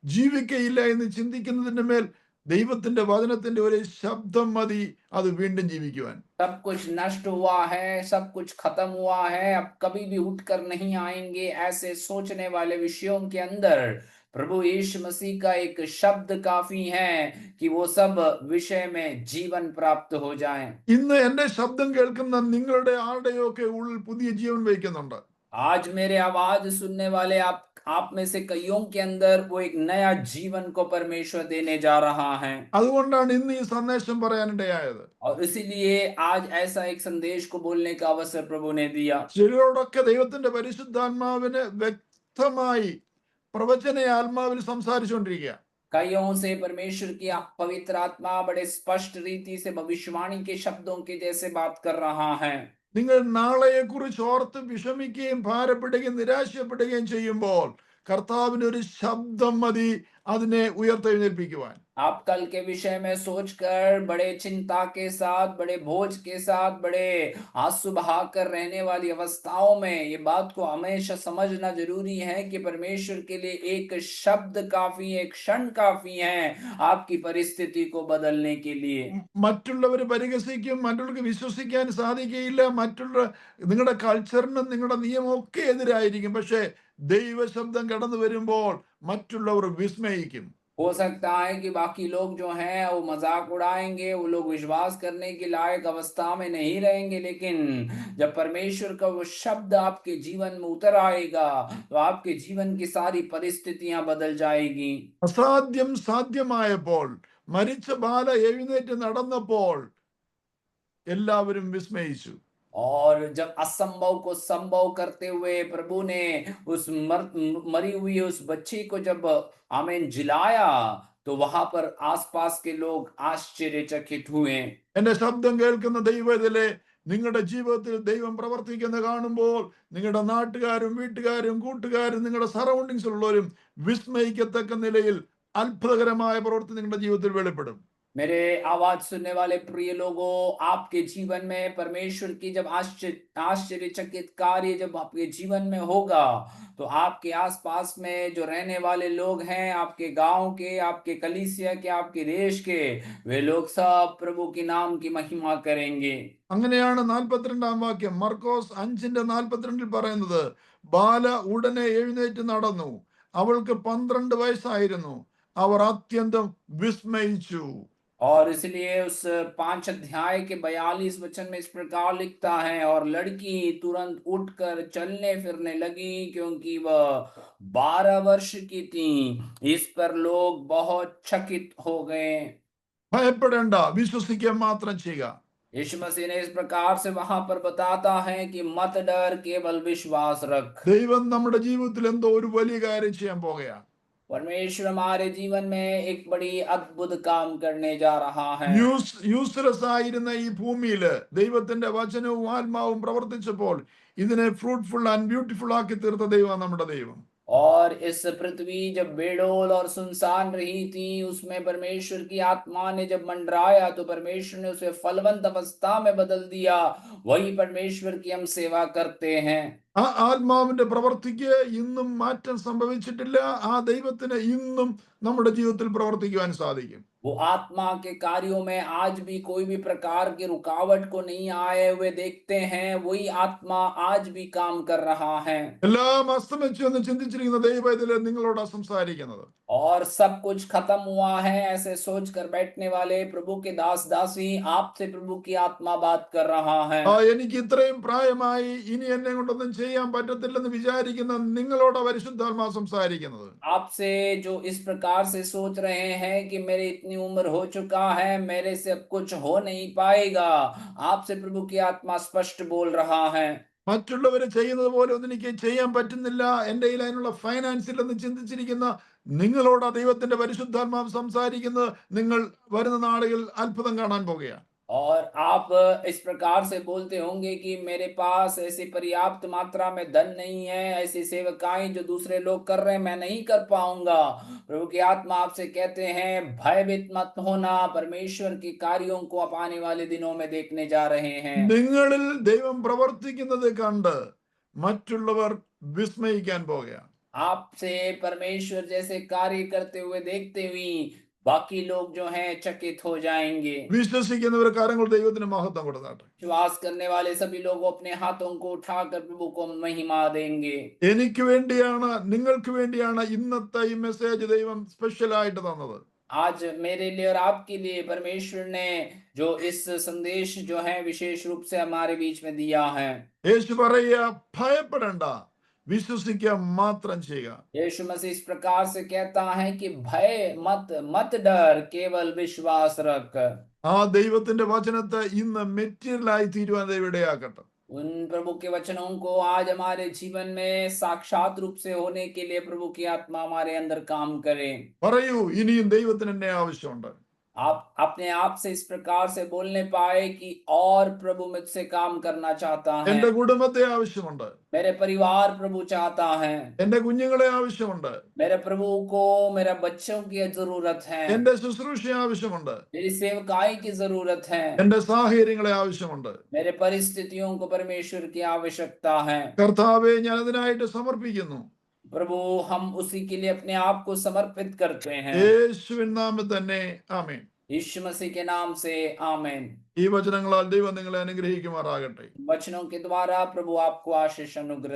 [SPEAKER 2] ജീവിക്കയില്ല എന്ന് ചിന്തിക്കുന്നതിന്റെ മേൽ ദൈവത്തിന്റെ വചനത്തിന്റെ ഒരു ശബ്ദം മതി അത് വീണ്ടും ജീവിക്കുവാൻ.
[SPEAKER 1] सब कुछ नष्ट हुआ है, सब कुछ खत्म हुआ है, अब कभी भी उठकर नहीं आएंगे, ऐसे सोचने वाले विषयों के अंदर प्रभु यीशु मसीह का एक शब्द काफी है कि वो सब विषय में जीवन प्राप्त हो जाए।
[SPEAKER 2] ഇന്ന് എന്റെ ശബ്ദം കേൾക്കുന്ന നിങ്ങളുടെ ആരുടെയൊക്കെ ഉള്ളിൽ പുതിയ ജീവൻ വയ്ക്കുന്നുണ്ട്.
[SPEAKER 1] आज मेरे आवाज सुनने वाले आप में से कईयों के अंदर वो एक नया जीवन को परमेश्वर देने जा रहा है।
[SPEAKER 2] അതുകൊണ്ടാണ് ഇന്ന് ഈ സന്ദേശം പറയാനിടയായത്.
[SPEAKER 1] और इसीलिए आज ऐसा एक संदेश को बोलने का अवसर प्रभु ने दिया।
[SPEAKER 2] ചിലരോടൊക്കെ ദൈവത്തിന്റെ പരിശുദ്ധാത്മാവിന് വ്യക്തമായി പ്രവചന ആത്മാവിൽ സംസാരിച്ചുകൊണ്ടിരിക്കുക.
[SPEAKER 1] कईयों से परमेश्वर की पवित्र आत्मा बड़े स्पष्ट रीति से भविष्यवाणी के शब्दों के जैसे बात कर रहा है।
[SPEAKER 2] നിങ്ങൾ നാളെയെക്കുറിച്ച് ഓർത്ത് വിഷമിക്കുകയും ഭാരപ്പെടുകയും നിരാശപ്പെടുകയും ചെയ്യുമ്പോൾ കർത്താവിന് ഒരു ശബ്ദം മതി അതിനെ ഉയർത്തെഴുന്നേൽപ്പിക്കുവാൻ.
[SPEAKER 1] आप कल के विषय में सोचकर बड़े चिंता के साथ, बड़े बोझ के साथ, बड़े आंसू बहाकर रहने वाली अवस्थाओं में ये बात को हमेशा समझना जरूरी है कि परमेश्वर के लिए एक शब्द काफी है, एक क्षण काफी है आपकी परिस्थिति को बदलने के लिए।
[SPEAKER 2] മറ്റുള്ളവർ പരിഹസിക്കും, മറ്റുള്ളവർക്ക് വിശ്വസിക്കാൻ സാധിക്കുകയില്ല, മറ്റുള്ള നിങ്ങളുടെ കൾച്ചറിനും നിങ്ങളുടെ നിയമമൊക്കെ എതിരായിരിക്കും. പക്ഷേ ദൈവശബ്ദം കടന്നു വരുമ്പോൾ മറ്റുള്ളവർ വിസ്മയിക്കും.
[SPEAKER 1] हो सकता है कि बाकी लोग जो हैं वो मजाक उड़ाएंगे, वो लोग विश्वास करने के लायक अवस्था में नहीं रहेंगे, लेकिन जब परमेश्वर का वो शब्द आपके जीवन में उतर आएगा तो आपके जीवन की सारी परिस्थितियां बदल जाएगी।
[SPEAKER 2] അസാധ്യം സാധ്യമായപ്പോൾ, മരിച്ച ബാല എഴുന്നേറ്റ് നടന്നപ്പോൾ എല്ലാവരും വിസ്മയിച്ചു.
[SPEAKER 1] और जब असंभव को संभव करते हुए प्रभु ने उस मरी हुई उस बच्ची को जब आमीन जिलाया तो वहां पर आसपास के लोग आश्चर्यचकित हुए।
[SPEAKER 2] എന്റെ ശബ്ദം കേൾക്കുന്ന ദൈവത്തിലെ നിങ്ങളുടെ ജീവിതത്തിൽ ദൈവം പ്രവർത്തിക്കുന്ന കാണുമ്പോൾ നിങ്ങളുടെ നാട്ടുകാരും വീട്ടുകാരും കൂട്ടുകാരും നിങ്ങളുടെ സറൗണ്ടിങ്സ് ഉള്ളവരും വിസ്മയിക്കത്തക്ക നിലയിൽ അത്ഭുതകരമായ പ്രവൃത്തി നിങ്ങളുടെ ജീവിതത്തിൽ വെളിപ്പെടും.
[SPEAKER 1] मेरे आवाज सुनने वाले प्रिय लोगों, आपके जीवन में परमेश्वर की जब आश्चर्यचकित कार्य जब आपके जीवन में होगा तो आपके आसपास में जो रहने वाले लोग हैं, आपके गांव के, आपके कलीसिया के, आपके देश के, वे लोग सब प्रभु के नाम की महिमा करेंगे।
[SPEAKER 2] അങ്ങനെയാണ് 42-ാം വാക്യം മർക്കോസ് 5:42 പറയുന്നത്. ബാല ഉടനെ എഴുന്നേറ്റ് നടന്നു, അവൾക്ക് 12 വയസ്സായിരുന്നു, അവർ അത്യന്തം വിസ്മയിച്ചു.
[SPEAKER 1] और इसलिए उस 5 अध्याय के 42 वचन में इस प्रकार लिखता है, और लड़की तुरंत उठकर चलने फिरने लगी, क्योंकि वह 12 वर्ष की थी। इस पर लोग बहुत चकित हो गए।
[SPEAKER 2] ഭയപ്പെടേണ്ട, വിശ്വസിക്കുക മാത്രം ചെയ്യുക.
[SPEAKER 1] यीशु मसीह ने इस प्रकार से वहां पर बताता है कि मत डर, केवल विश्वास रख।
[SPEAKER 2] ദൈവം നമ്മുടെ ജീവിതത്തിൽ എന്തോ ഒരു വലിയ കാര്യം ചെയ്യാൻ പോകുകയാണ്.
[SPEAKER 1] परमेश्वर हमारे जीवन में एक बड़ी अद्भुत काम करने जा रहा है।
[SPEAKER 2] യൂസ്ലെസ് ആയിരുന്ന ഈ ഭൂമിയില് ദൈവത്തിന്റെ വചനവും ആത്മാവും പ്രവർത്തിച്ചപ്പോൾ ഇതിനെ ഫ്രൂട്ട്ഫുൾ ആൻഡ് ബ്യൂട്ടിഫുൾ ആക്കി തീർത്ത ദൈവം നമ്മുടെ ദൈവം.
[SPEAKER 1] और इस पृथ्वी जब बेडोल और सुनसान रही थी, उसमें परमेश्वर की आत्मा ने जब मंडराया, तो परमेश्वर ने उसे फलवंत अवस्था में बदल दिया। वही परमेश्वर की हम सेवा करते हैं।
[SPEAKER 2] ആ ആത്മാവിന്റെ പ്രവർത്തിക്ക് ഇന്നും മാറ്റം സംഭവിച്ചിട്ടില്ല. ആ ദൈവത്തിന് ഇന്നും നമ്മുടെ ജീവിതത്തിൽ പ്രവർത്തിക്കുവാൻ സാധിക്കും.
[SPEAKER 1] वो आत्मा के कार्यों में आज भी कोई भी प्रकार की रुकावट को नहीं आए हुए देखते हैं। वही आत्मा आज भी काम कर रहा है।
[SPEAKER 2] എല്ലാം അസ്തമിച്ചു എന്ന് ചിന്തിച്ചിരിക്കുന്ന ദൈവത്തില് നിങ്ങളോടാ സംസാരിക്കുന്നത്.
[SPEAKER 1] और सब कुछ खत्म हुआ है ऐसे सोचकर बैठने वाले प्रभु के दास दासी, आपसे प्रभु की आत्मा बात कर रहा है।
[SPEAKER 2] എനിക്ക് ഇത്രയും പ്രായമായി ഇനി എന്നെ കൊണ്ടൊന്നും ചെയ്യാൻ പറ്റത്തില്ലെന്ന് വിചാരിക്കുന്ന നിങ്ങളോടാ പരിശുദ്ധാത്മാ സംസാരിക്കുന്നത്.
[SPEAKER 1] आपसे जो इस प्रकार से सोच रहे हैं कि मेरी इतनी उम्र हो चुका है, मेरे से अब कुछ हो नहीं पाएगा, आपसे प्रभु की आत्मा स्पष्ट बोल रहा है।
[SPEAKER 2] മറ്റുള്ളവര് ചെയ്യുന്നത് പോലെ ഒന്നും എനിക്ക് ചെയ്യാൻ പറ്റുന്നില്ല, എന്റെ കയ്യിൽ അതിനുള്ള ഫൈനാൻസ് ഇല്ലെന്ന് ചിന്തിച്ചിരിക്കുന്ന നിങ്ങളോടാ ദൈവത്തിന്റെ പരിശുദ്ധാത്മാവ് സംസാരിക്കുന്നത്. നിങ്ങൾ വരുന്ന നാളുകളിൽ അത്ഭുതം കാണാൻ പോകുകയാണ്.
[SPEAKER 1] और आप इस प्रकार से बोलते होंगे कि मेरे पास ऐसी पर्याप्त मात्रा में धन नहीं है, ऐसी सेवकाएं जो दूसरे लोग कर रहे हैं मैं नहीं कर पाऊंगा। प्रभु की आत्मा आपसे कहते हैं, भयभीत मत होना, परमेश्वर के कार्यों को आप आने वाले दिनों में देखने जा रहे हैं।
[SPEAKER 2] നിങ്ങളിൽ ദൈവം പ്രവർത്തിക്കുന്നത് കണ്ട് മറ്റുള്ളവർ വിസ്മയിക്കാൻ പോകുകയാണ്.
[SPEAKER 1] आपसे परमेश्वर जैसे कार्य करते हुए देखते हुए बाकी लोग जो हैं चकित हो जाएंगे।
[SPEAKER 2] വിശ്വസിക്കുന്നവർ കരങ്ങൾ ദൈവത്തിന് മഹത്വം കൊടുത്താട്ടെ.
[SPEAKER 1] विश्वास करने वाले सभी लोग अपने हाथों को उठाकर प्रभु को महिमा देंगे।
[SPEAKER 2] എനിക്ക് വേണ്ടിയാണ്, നിങ്ങൾക്ക് വേണ്ടിയാണ് ഇന്നത്തെ ഈ മെസ്സേജ് ദൈവം സ്പെഷ്യൽ ആയിട്ട് തന്നത്.
[SPEAKER 1] आज मेरे लिए और आपके लिए परमेश्वर ने जो इस संदेश जो है विशेष रूप से हमारे बीच में दिया है।
[SPEAKER 2] യേശു പറയുക, ഭയപ്പെടേണ്ട, വിശ്വസിക്കുക മാത്രം ചെയ്യുക.
[SPEAKER 1] यीशु मसीह इस प्रकार से कहता है कि भय मत मत डर, केवल विश्वास रख।
[SPEAKER 2] ആ ദൈവത്തിന്റെ വചനത്തെ ഇന്ന് മെറ്റീരിയലായി തീരുവാൻ ദൈവം ഇടയാക്കട്ടെ.
[SPEAKER 1] उन प्रभु के वचनों को आज हमारे जीवन में साक्षात रूप से होने के लिए प्रभु की आत्मा हमारे अंदर काम करे।
[SPEAKER 2] പറയൂ, ഇനിയും ദൈവത്തിന് എന്നെ ആവശ്യമുണ്ട്.
[SPEAKER 1] आप अपने आप से इस प्रकार से बोलने पाए कि और प्रभु मुझसे काम करना चाहता है।
[SPEAKER 2] എന്റെ കുടുംബത്തെ ആവശ്യമുണ്ട്.
[SPEAKER 1] मेरे परिवार प्रभु चाहता है।
[SPEAKER 2] എന്റെ കുഞ്ഞുങ്ങളെ ആവശ്യമുണ്ട്.
[SPEAKER 1] मेरे प्रभु को मेरे बच्चों की जरूरत है।
[SPEAKER 2] എന്റെ ശുശ്രൂഷ ആവശ്യമുണ്ട്.
[SPEAKER 1] मेरी सेवकाई की जरूरत है।
[SPEAKER 2] എന്റെ സാഹചര്യങ്ങളെ ആവശ്യമുണ്ട്.
[SPEAKER 1] मेरे परिस्थितियों को परमेश्वर की आवश्यकता है।
[SPEAKER 2] കർത്താവെ, ഞാൻ അതിനായിട്ട് സമർപ്പിക്കുന്നു.
[SPEAKER 1] प्रभु हम उसी के लिए अपने आप को समर्पित करते हैं।
[SPEAKER 2] യേശുവിൻ നാമത്തിൽ തന്നെ ആമേൻ.
[SPEAKER 1] यीशु मसीह के नाम से आमेन।
[SPEAKER 2] ഈ വചനങ്ങളാൽ ദൈവം നിങ്ങളെ അനുഗ്രഹിക്കുമാറാകട്ടെ.
[SPEAKER 1] वचनों के द्वारा प्रभु आपको आशीष अनुग्रह